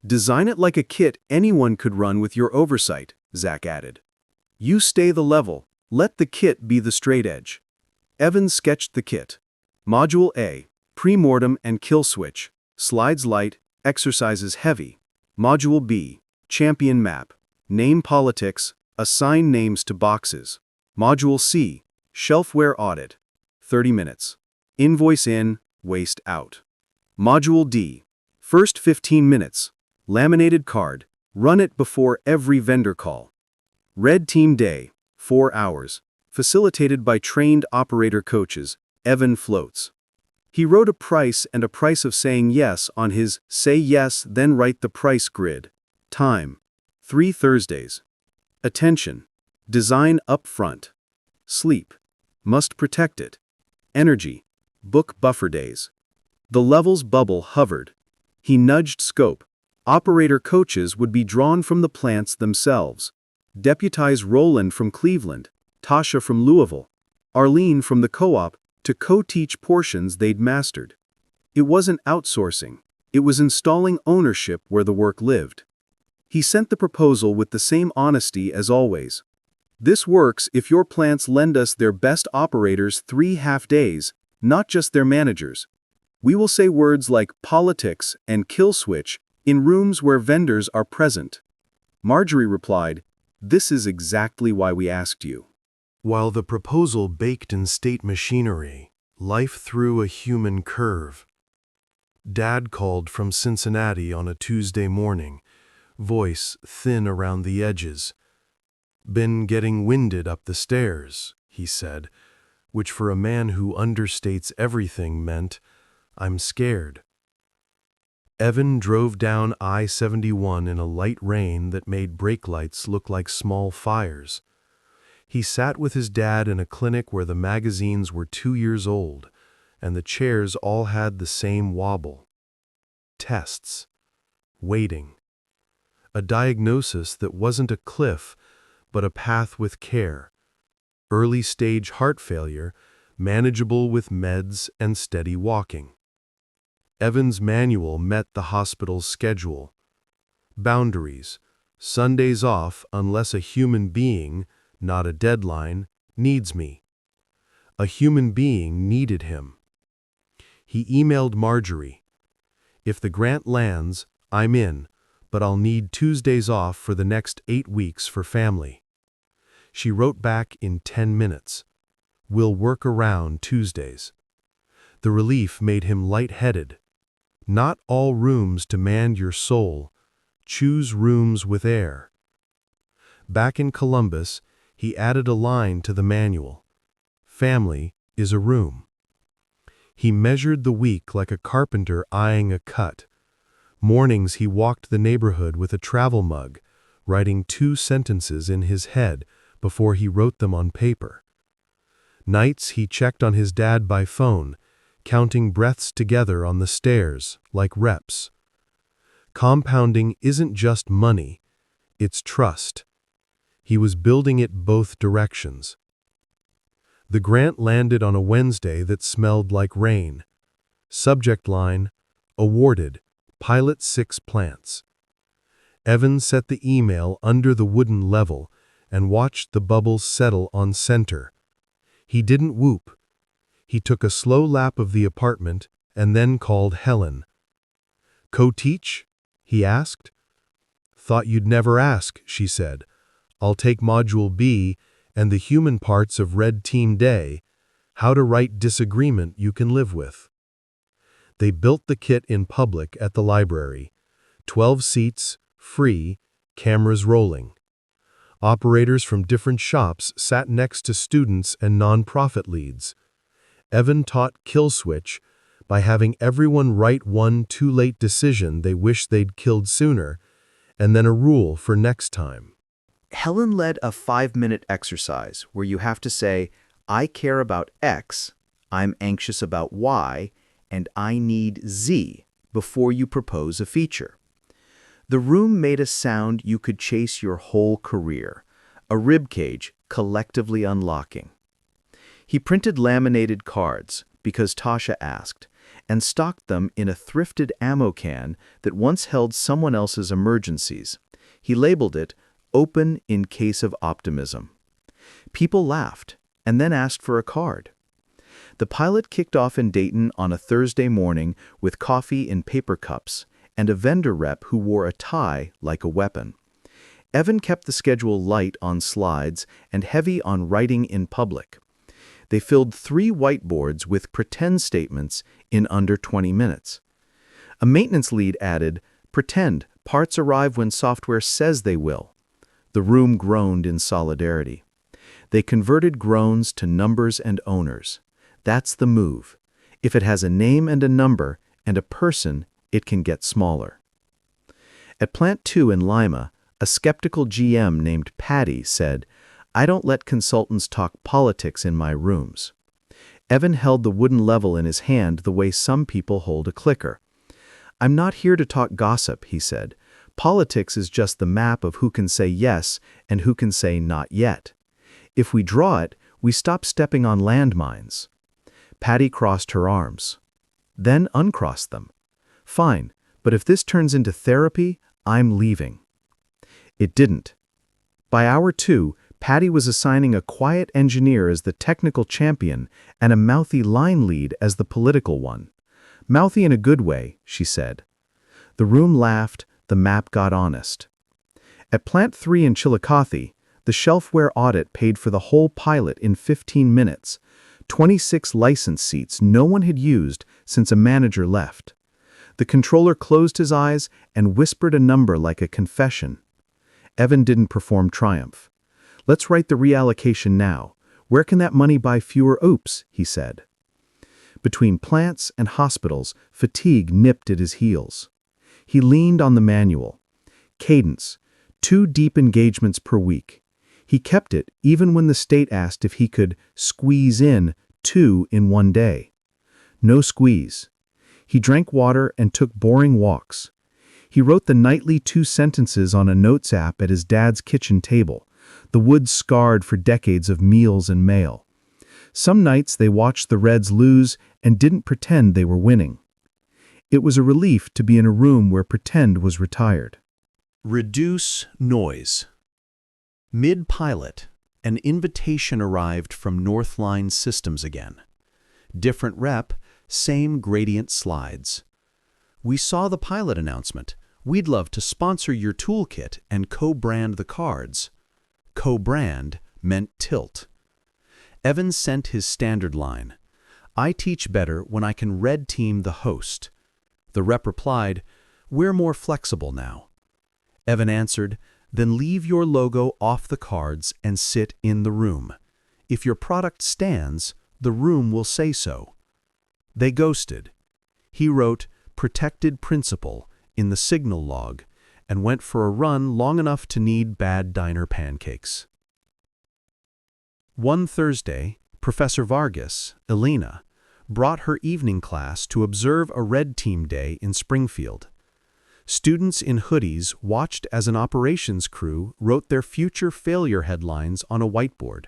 Design it like a kit anyone could run with your oversight, Zach added. You stay the level, let the kit be the straight edge. Evan sketched the kit. Module A, pre-mortem and kill switch, slides light, exercises heavy. Module B, champion map, name politics, assign names to boxes. Module C, shelfware audit, 30 minutes. Invoice in, waste out. Module D, first 15 minutes, laminated card, run it before every vendor call. Red Team Day, 4 hours, facilitated by trained operator coaches, Evan floats. He wrote a price and a price of saying yes on his say yes then write the price grid. Time, 3 Thursdays. Attention, design up front. Sleep, must protect it. Energy, book buffer days. The levels bubble hovered. He nudged scope. Operator coaches would be drawn from the plants themselves. Deputize Roland from Cleveland, Tasha from Louisville, Arlene from the co-op to co-teach portions they'd mastered. It wasn't outsourcing, it was installing ownership where the work lived. He sent the proposal with the same honesty as always. This works if your plants lend us their best operators 3 half-days, not just their managers. We will say words like politics and kill switch in rooms where vendors are present. Marjorie replied, "This is exactly why we asked you." While the proposal baked in state machinery, life threw a human curve. Dad called from Cincinnati on a Tuesday morning, voice thin around the edges. "Been getting winded up the stairs," he said, which for a man who understates everything meant, "I'm scared." Evan drove down I-71 in a light rain that made brake lights look like small fires. He sat with his dad in a clinic where the magazines were 2 years old, and the chairs all had the same wobble. Tests. Waiting. A diagnosis that wasn't a cliff, but a path with care. Early-stage heart failure, manageable with meds and steady walking. Evan's manual met the hospital's schedule. Boundaries. Sundays off unless a human being, not a deadline, needs me. A human being needed him. He emailed Marjorie. If the grant lands, I'm in, but I'll need Tuesdays off for the next 8 weeks for family. She wrote back in 10 minutes. We'll work around Tuesdays. The relief made him lightheaded. Not all rooms demand your soul. Choose rooms with air. Back in Columbus, he added a line to the manual. Family is a room. He measured the week like a carpenter eyeing a cut. Mornings he walked the neighborhood with a travel mug, writing 2 sentences in his head before he wrote them on paper. Nights he checked on his dad by phone, counting breaths together on the stairs like reps. Compounding isn't just money, it's trust. He was building it both directions. The grant landed on a Wednesday that smelled like rain. Subject line, awarded, pilot 6 plants. Evan set the email under the wooden level and watched the bubbles settle on center. He didn't whoop. He took a slow lap of the apartment and then called Helen. Co-teach? He asked. Thought you'd never ask, she said. I'll take Module B and the human parts of Red Team Day, how to write disagreement you can live with. They built the kit in public at the library. 12 seats, free, cameras rolling. Operators from different shops sat next to students and nonprofit leads. Evan taught kill switch by having everyone write one too-late decision they wish they'd killed sooner, and then a rule for next time. Helen led a 5-minute exercise where you have to say, I care about X, I'm anxious about Y, and I need Z before you propose a feature. The room made a sound you could chase your whole career, a ribcage collectively unlocking. He printed laminated cards, because Tasha asked, and stocked them in a thrifted ammo can that once held someone else's emergencies. He labeled it, Open in Case of Optimism. People laughed, and then asked for a card. The pilot kicked off in Dayton on a Thursday morning with coffee in paper cups, and a vendor rep who wore a tie like a weapon. Evan kept the schedule light on slides and heavy on writing in public. They filled 3 whiteboards with pretend statements in under 20 minutes. A maintenance lead added, Pretend, parts arrive when software says they will. The room groaned in solidarity. They converted groans to numbers and owners. That's the move. If it has a name and a number and a person, it can get smaller. At Plant 2 in Lima, a skeptical GM named Patty said, I don't let consultants talk politics in my rooms. Evan held the wooden level in his hand the way some people hold a clicker. I'm not here to talk gossip, he said. Politics is just the map of who can say yes and who can say not yet. If we draw it, we stop stepping on landmines. Patty crossed her arms. Then uncrossed them. Fine, but if this turns into therapy, I'm leaving. It didn't. By hour 2, Patty was assigning a quiet engineer as the technical champion and a mouthy line lead as the political one. Mouthy in a good way, she said. The room laughed, the map got honest. At Plant 3 in Chillicothe, the shelfware audit paid for the whole pilot in 15 minutes, 26 license seats no one had used since a manager left. The controller closed his eyes and whispered a number like a confession. Evan didn't perform triumph. Let's write the reallocation now. Where can that money buy fewer oops, he said. Between plants and hospitals, fatigue nipped at his heels. He leaned on the manual. Cadence, 2 deep engagements per week. He kept it even when the state asked if he could squeeze in 2 in one day. No squeeze. He drank water and took boring walks. He wrote the nightly 2 sentences on a notes app at his dad's kitchen table, the wood scarred for decades of meals and mail. Some nights they watched the Reds lose and didn't pretend they were winning. It was a relief to be in a room where pretend was retired. Reduce noise. Mid-pilot, an invitation arrived from Northline Systems again. Different rep, same gradient slides. We saw the pilot announcement. We'd love to sponsor your toolkit and co-brand the cards. Co-brand meant tilt. Evans sent his standard line. I teach better when I can red team the host. The rep replied, we're more flexible now. Evan answered, then leave your logo off the cards and sit in the room. If your product stands, the room will say so. They ghosted. He wrote, protected principle in the signal log and went for a run long enough to need bad diner pancakes. One Thursday, Professor Vargas, Elena, brought her evening class to observe a red team day in Springfield. Students in hoodies watched as an operations crew wrote their future failure headlines on a whiteboard.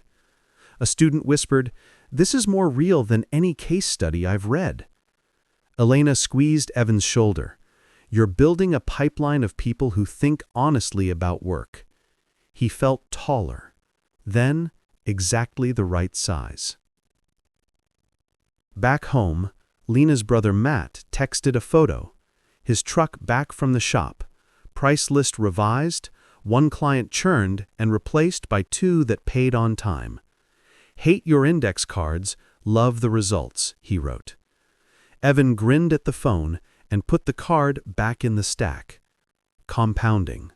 A student whispered, "This is more real than any case study I've read." Elena squeezed Evan's shoulder. "You're building a pipeline of people who think honestly about work." He felt taller. Then, exactly the right size. Back home, Lena's brother Matt texted a photo. His truck back from the shop. Price list revised, 1 client churned and replaced by 2 that paid on time. "Hate your index cards, love the results," he wrote. Evan grinned at the phone and put the card back in the stack. Compounding.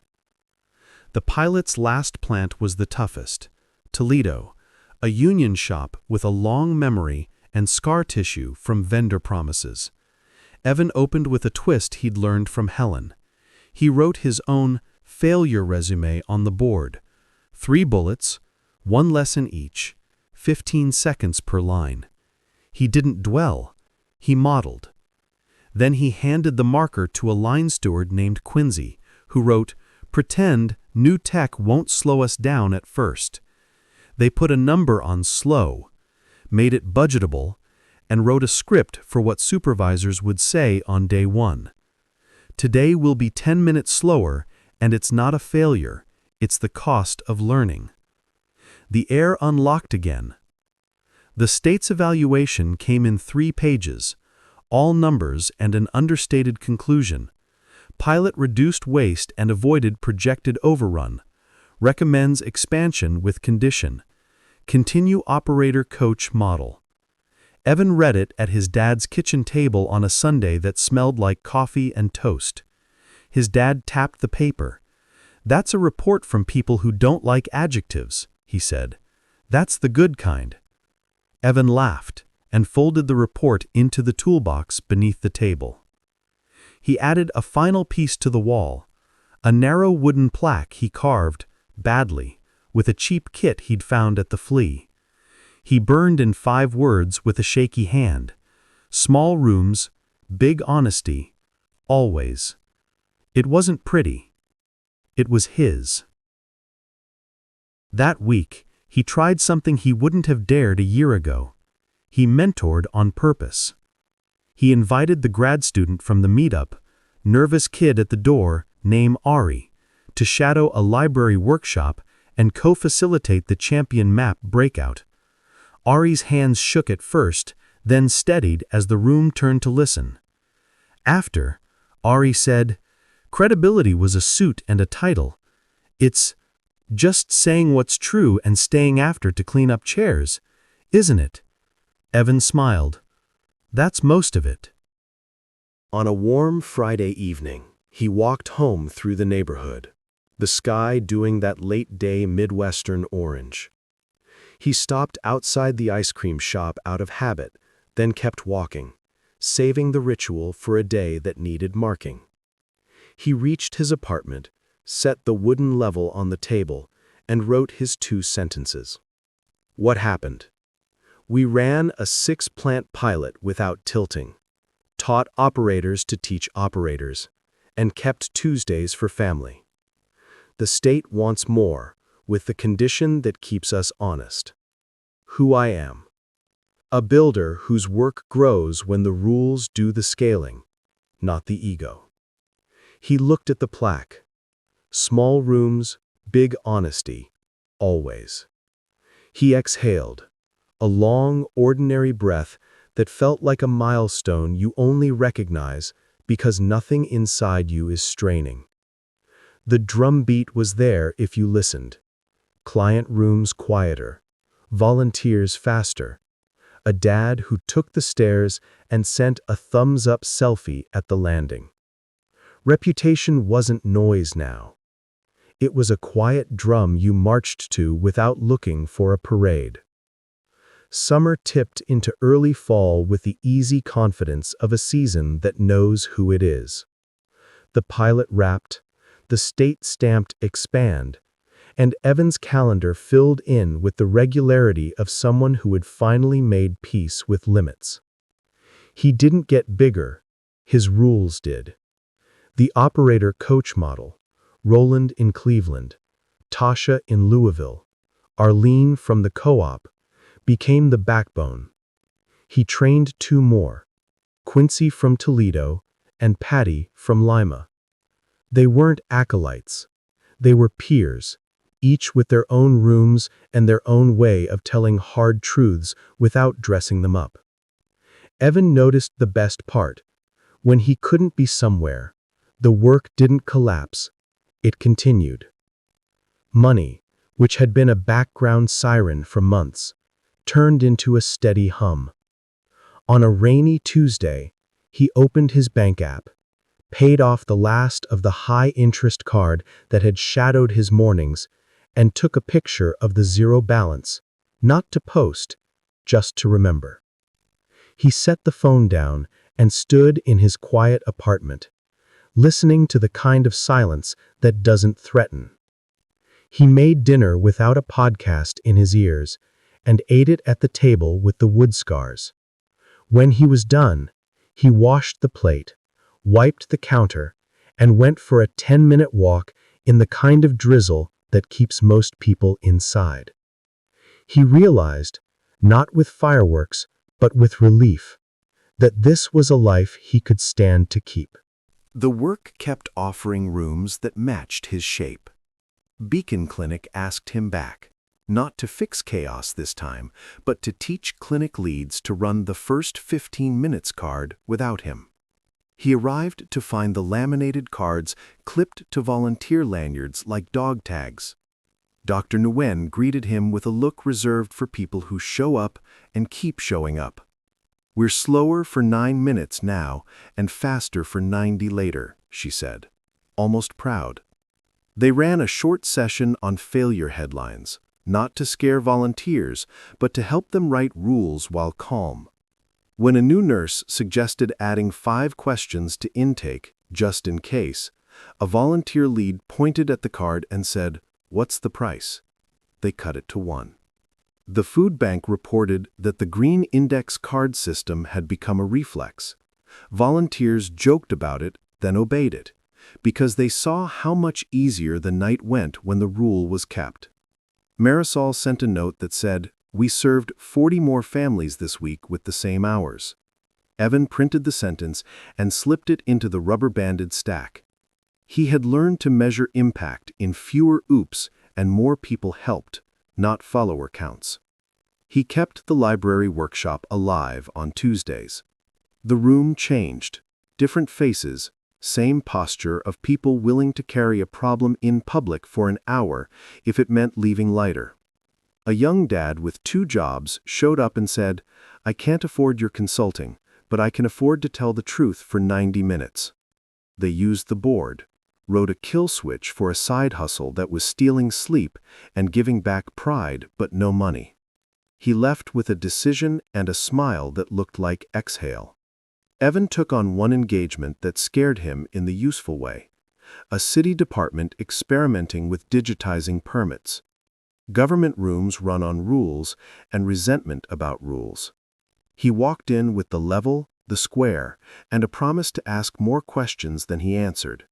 The pilot's last plant was the toughest. Toledo, a union shop with a long memory and scar tissue from vendor promises. Evan opened with a twist he'd learned from Helen. He wrote his own failure resume on the board. 3 bullets, 1 lesson each, 15 seconds per line. He didn't dwell, he modeled. Then he handed the marker to a line steward named Quincy, who wrote, "Pretend new tech won't slow us down at first." They put a number on slow, made it budgetable, and wrote a script for what supervisors would say on day 1. Today will be 10 minutes slower, and it's not a failure, it's the cost of learning. The air unlocked again. The state's evaluation came in 3 pages, all numbers and an understated conclusion. Pilot reduced waste and avoided projected overrun. Recommends expansion with condition. Continue operator coach model. Evan read it at his dad's kitchen table on a Sunday that smelled like coffee and toast. His dad tapped the paper. "That's a report from people who don't like adjectives," he said. "That's the good kind." Evan laughed and folded the report into the toolbox beneath the table. He added a final piece to the wall, a narrow wooden plaque he carved, badly, with a cheap kit he'd found at the Flea. He burned in 5 words with a shaky hand. Small rooms, big honesty, always. It wasn't pretty. It was his. That week, he tried something he wouldn't have dared a year ago. He mentored on purpose. He invited the grad student from the meetup, nervous kid at the door, named Ari, to shadow a library workshop and co-facilitate the champion map breakout. Ari's hands shook at first, then steadied as the room turned to listen. After, Ari said, "Credibility was a suit and a title. It's just saying what's true and staying after to clean up chairs, isn't it?" Evan smiled. "That's most of it." On a warm Friday evening, he walked home through the neighborhood, the sky doing that late-day Midwestern orange. He stopped outside the ice cream shop out of habit, then kept walking, saving the ritual for a day that needed marking. He reached his apartment, set the wooden level on the table, and wrote his 2 sentences. What happened? We ran a 6-plant pilot without tilting, taught operators to teach operators, and kept Tuesdays for family. The state wants more, with the condition that keeps us honest. Who I am. A builder whose work grows when the rules do the scaling, not the ego. He looked at the plaque. Small rooms, big honesty, always. He exhaled, a long, ordinary breath that felt like a milestone you only recognize because nothing inside you is straining. The drumbeat was there if you listened. Client rooms quieter, volunteers faster, a dad who took the stairs and sent a thumbs-up selfie at the landing. Reputation wasn't noise now. It was a quiet drum you marched to without looking for a parade. Summer tipped into early fall with the easy confidence of a season that knows who it is. The pilot wrapped, the state stamped expand, and Evan's calendar filled in with the regularity of someone who had finally made peace with limits. He didn't get bigger, his rules did. The operator coach model, Roland in Cleveland, Tasha in Louisville, Arlene from the co-op, became the backbone. He trained 2 more, Quincy from Toledo and Patty from Lima. They weren't acolytes. They were peers, each with their own rooms and their own way of telling hard truths without dressing them up. Evan noticed the best part. When he couldn't be somewhere, the work didn't collapse. It continued. Money, which had been a background siren for months, turned into a steady hum. On a rainy Tuesday, he opened his bank app, paid off the last of the high-interest card that had shadowed his mornings, and took a picture of the 0 balance, not to post, just to remember. He set the phone down and stood in his quiet apartment, listening to the kind of silence that doesn't threaten. He made dinner without a podcast in his ears and ate it at the table with the wood scars. When he was done, he washed the plate, wiped the counter, and went for a 10-minute walk in the kind of drizzle that keeps most people inside. He realized, not with fireworks, but with relief, that this was a life he could stand to keep. The work kept offering rooms that matched his shape. Beacon Clinic asked him back, not to fix chaos this time, but to teach clinic leads to run the first 15 minutes card without him. He arrived to find the laminated cards clipped to volunteer lanyards like dog tags. Dr. Nguyen greeted him with a look reserved for people who show up and keep showing up. "We're slower for 9 minutes now and faster for 90 later," she said, almost proud. They ran a short session on failure headlines, not to scare volunteers, but to help them write rules while calm. When a new nurse suggested adding 5 questions to intake, just in case, a volunteer lead pointed at the card and said, "What's the price?" They cut it to 1. The food bank reported that the green index card system had become a reflex. Volunteers joked about it, then obeyed it, because they saw how much easier the night went when the rule was kept. Marisol sent a note that said, "We served 40 more families this week with the same hours." Evan printed the sentence and slipped it into the rubber-banded stack. He had learned to measure impact in fewer oops and more people helped, not follower counts. He kept the library workshop alive on Tuesdays. The room changed, different faces, same posture of people willing to carry a problem in public for an hour if it meant leaving lighter. A young dad with 2 jobs showed up and said, "I can't afford your consulting, but I can afford to tell the truth for 90 minutes. They used the board, wrote a kill switch for a side hustle that was stealing sleep and giving back pride but no money. He left with a decision and a smile that looked like exhale. Evan took on one engagement that scared him in the useful way. a city department experimenting with digitizing permits. Government rooms run on rules and resentment about rules. He walked in with the level, the square, and a promise to ask more questions than he answered.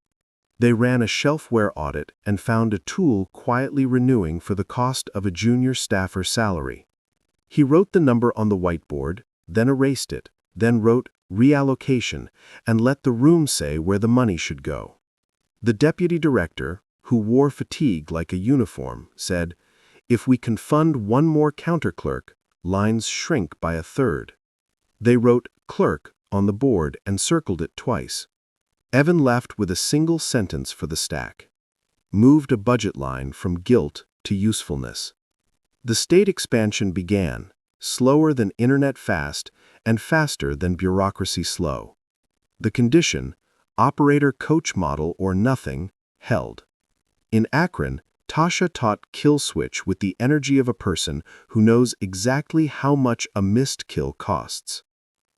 They ran a shelfware audit and found a tool quietly renewing for the cost of a junior staffer salary. He wrote the number on the whiteboard, then erased it, then wrote reallocation, and let the room say where the money should go. The deputy director, who wore fatigue like a uniform, said, "If we can fund one more counterclerk, lines shrink by a third." They wrote clerk on the board and circled it twice. Evan left with a single sentence for the stack. Moved a budget line from guilt to usefulness. The state expansion began, slower than internet fast and faster than bureaucracy slow. The condition, operator coach model or nothing, held. In Akron, Tasha taught kill switch with the energy of a person who knows exactly how much a missed kill costs.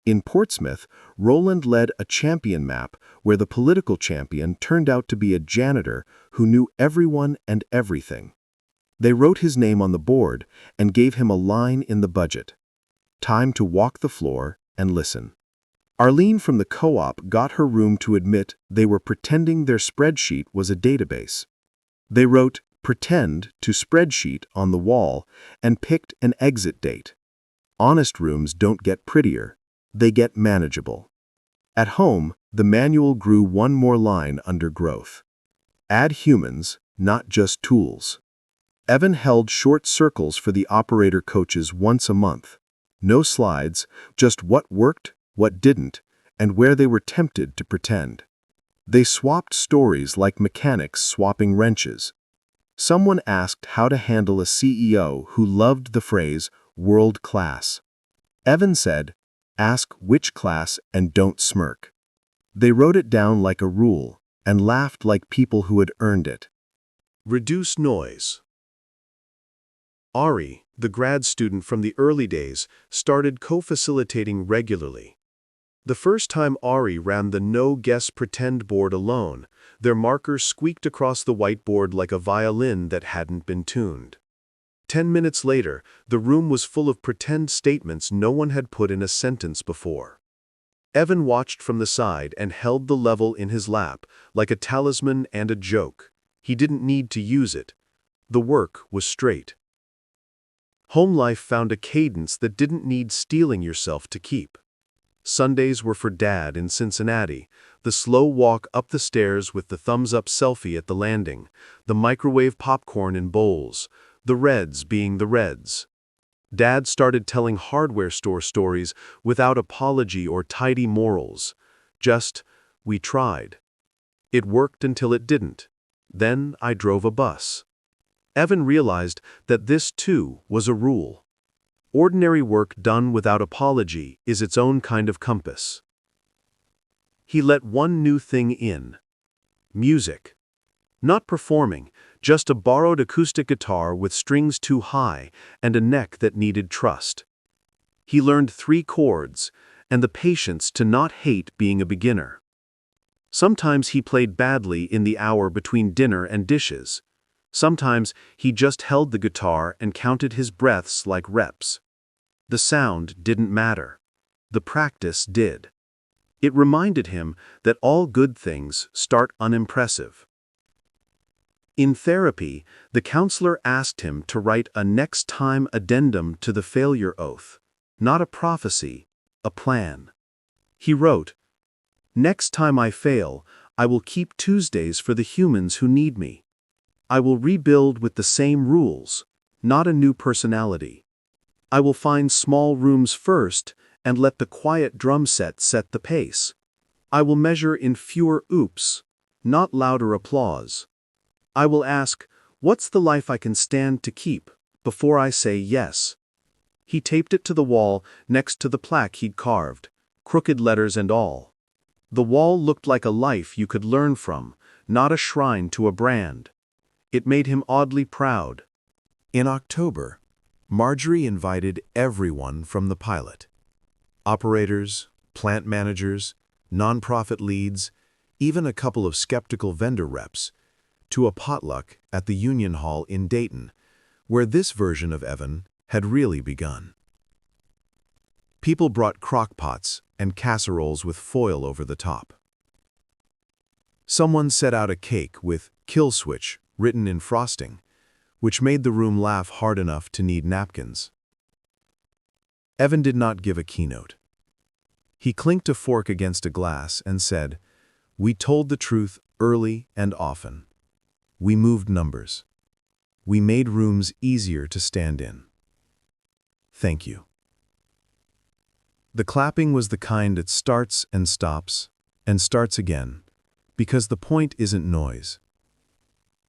In Portsmouth, Roland led a champion map where the political champion turned out to be a janitor who knew everyone and everything. They wrote his name on the board and gave him a line in the budget. Time to walk the floor and listen. Arlene from the co-op got her room to admit they were pretending their spreadsheet was a database. They wrote "pretend" to spreadsheet on the wall and picked an exit date. Honest rooms don't get prettier. They get manageable. At home, the manual grew one more line under growth. Add humans, not just tools. Evan held short circles for the operator coaches once a month. No slides, just what worked, what didn't, and where they were tempted to pretend. They swapped stories like mechanics swapping wrenches. Someone asked how to handle a CEO who loved the phrase world class. Evan said, "Ask which class and don't smirk." They wrote it down like a rule and laughed like people who had earned it. Reduce noise. Ari, the grad student from the early days, started co-facilitating regularly. The first time Ari ran the no-guess pretend board alone, their markers squeaked across the whiteboard like a violin that hadn't been tuned. 10 minutes later, the room was full of pretend statements no one had put in a sentence before. Evan watched from the side and held the level in his lap, like a talisman and a joke. He didn't need to use it. The work was straight. Home life found a cadence that didn't need stealing yourself to keep. Sundays were for Dad in Cincinnati, the slow walk up the stairs with the thumbs-up selfie at the landing, the microwave popcorn in bowls, the Reds being the Reds. Dad started telling hardware store stories without apology or tidy morals. Just, "We tried. It worked until it didn't. Then I drove a bus." Evan realized that this, too, was a rule. Ordinary work done without apology is its own kind of compass. He let one new thing in. Music. Not performing, just a borrowed acoustic guitar with strings too high and a neck that needed trust. He learned 3 chords, and the patience to not hate being a beginner. Sometimes he played badly in the hour between dinner and dishes. Sometimes he just held the guitar and counted his breaths like reps. The sound didn't matter. The practice did. It reminded him that all good things start unimpressive. In therapy, the counselor asked him to write a next time addendum to the failure oath, not a prophecy, a plan. He wrote, "Next time I fail, I will keep Tuesdays for the humans who need me. I will rebuild with the same rules, not a new personality. I will find small rooms first and let the quiet drum set the pace. I will measure in fewer oops, not louder applause. I will ask, what's the life I can stand to keep, before I say yes." He taped it to the wall next to the plaque he'd carved, crooked letters and all. The wall looked like a life you could learn from, not a shrine to a brand. It made him oddly proud. In October, Marjorie invited everyone from the pilot. Operators, plant managers, nonprofit leads, even a couple of skeptical vendor reps, to a potluck at the Union Hall in Dayton, where this version of Evan had really begun. People brought crock-pots and casseroles with foil over the top. Someone set out a cake with "Kill Switch" written in frosting, which made the room laugh hard enough to need napkins. Evan did not give a keynote. He clinked a fork against a glass and said, "We told the truth early and often. We moved numbers. We made rooms easier to stand in. Thank you." The clapping was the kind that starts and starts again, because the point isn't noise.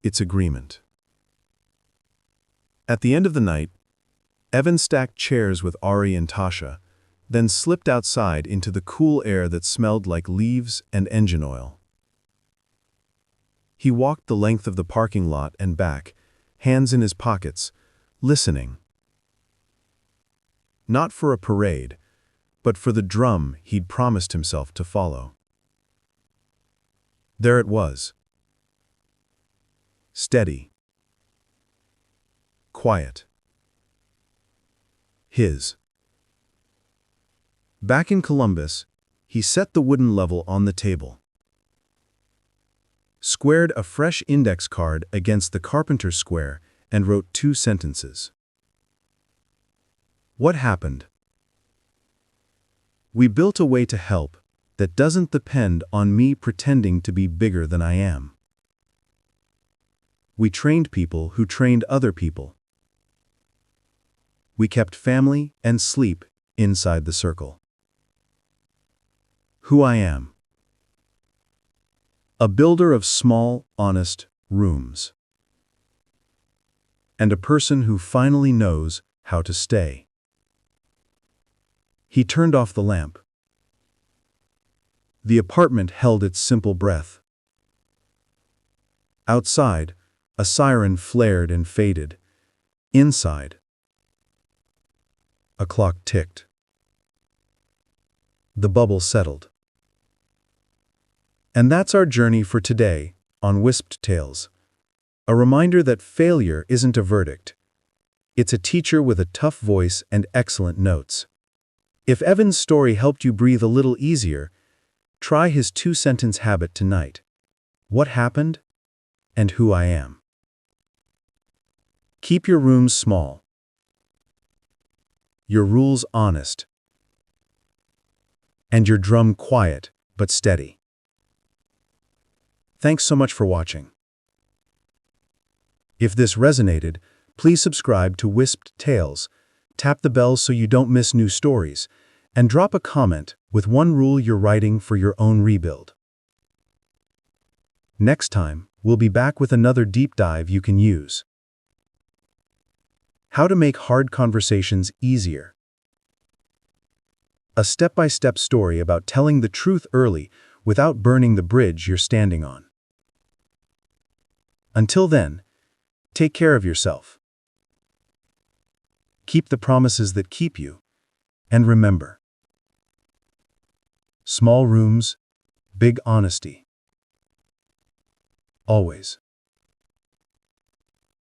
It's agreement. At the end of the night, Evan stacked chairs with Ari and Tasha, then slipped outside into the cool air that smelled like leaves and engine oil. He walked the length of the parking lot and back, hands in his pockets, listening. Not for a parade, but for the drum he'd promised himself to follow. There it was. Steady. Quiet. His. Back in Columbus, he set the wooden level on the table, squared a fresh index card against the carpenter's square, and wrote 2 sentences. What happened? We built a way to help that doesn't depend on me pretending to be bigger than I am. We trained people who trained other people. We kept family and sleep inside the circle. Who I am. A builder of small, honest rooms. And a person who finally knows how to stay. He turned off the lamp. The apartment held its simple breath. Outside, a siren flared and faded. Inside, a clock ticked. The bubble settled. And that's our journey for today on Wisped Tales. A reminder that failure isn't a verdict. It's a teacher with a tough voice and excellent notes. If Evan's story helped you breathe a little easier, try his 2-sentence habit tonight. What happened? And who I am. Keep your rooms small. Your rules honest. And your drum quiet but steady. Thanks so much for watching. If this resonated, please subscribe to Wisped Tales, tap the bell so you don't miss new stories, and drop a comment with one rule you're writing for your own rebuild. Next time, we'll be back with another deep dive you can use. How to make hard conversations easier. A step-by-step story about telling the truth early without burning the bridge you're standing on. Until then, take care of yourself. Keep the promises that keep you, and remember, small rooms, big honesty. Always.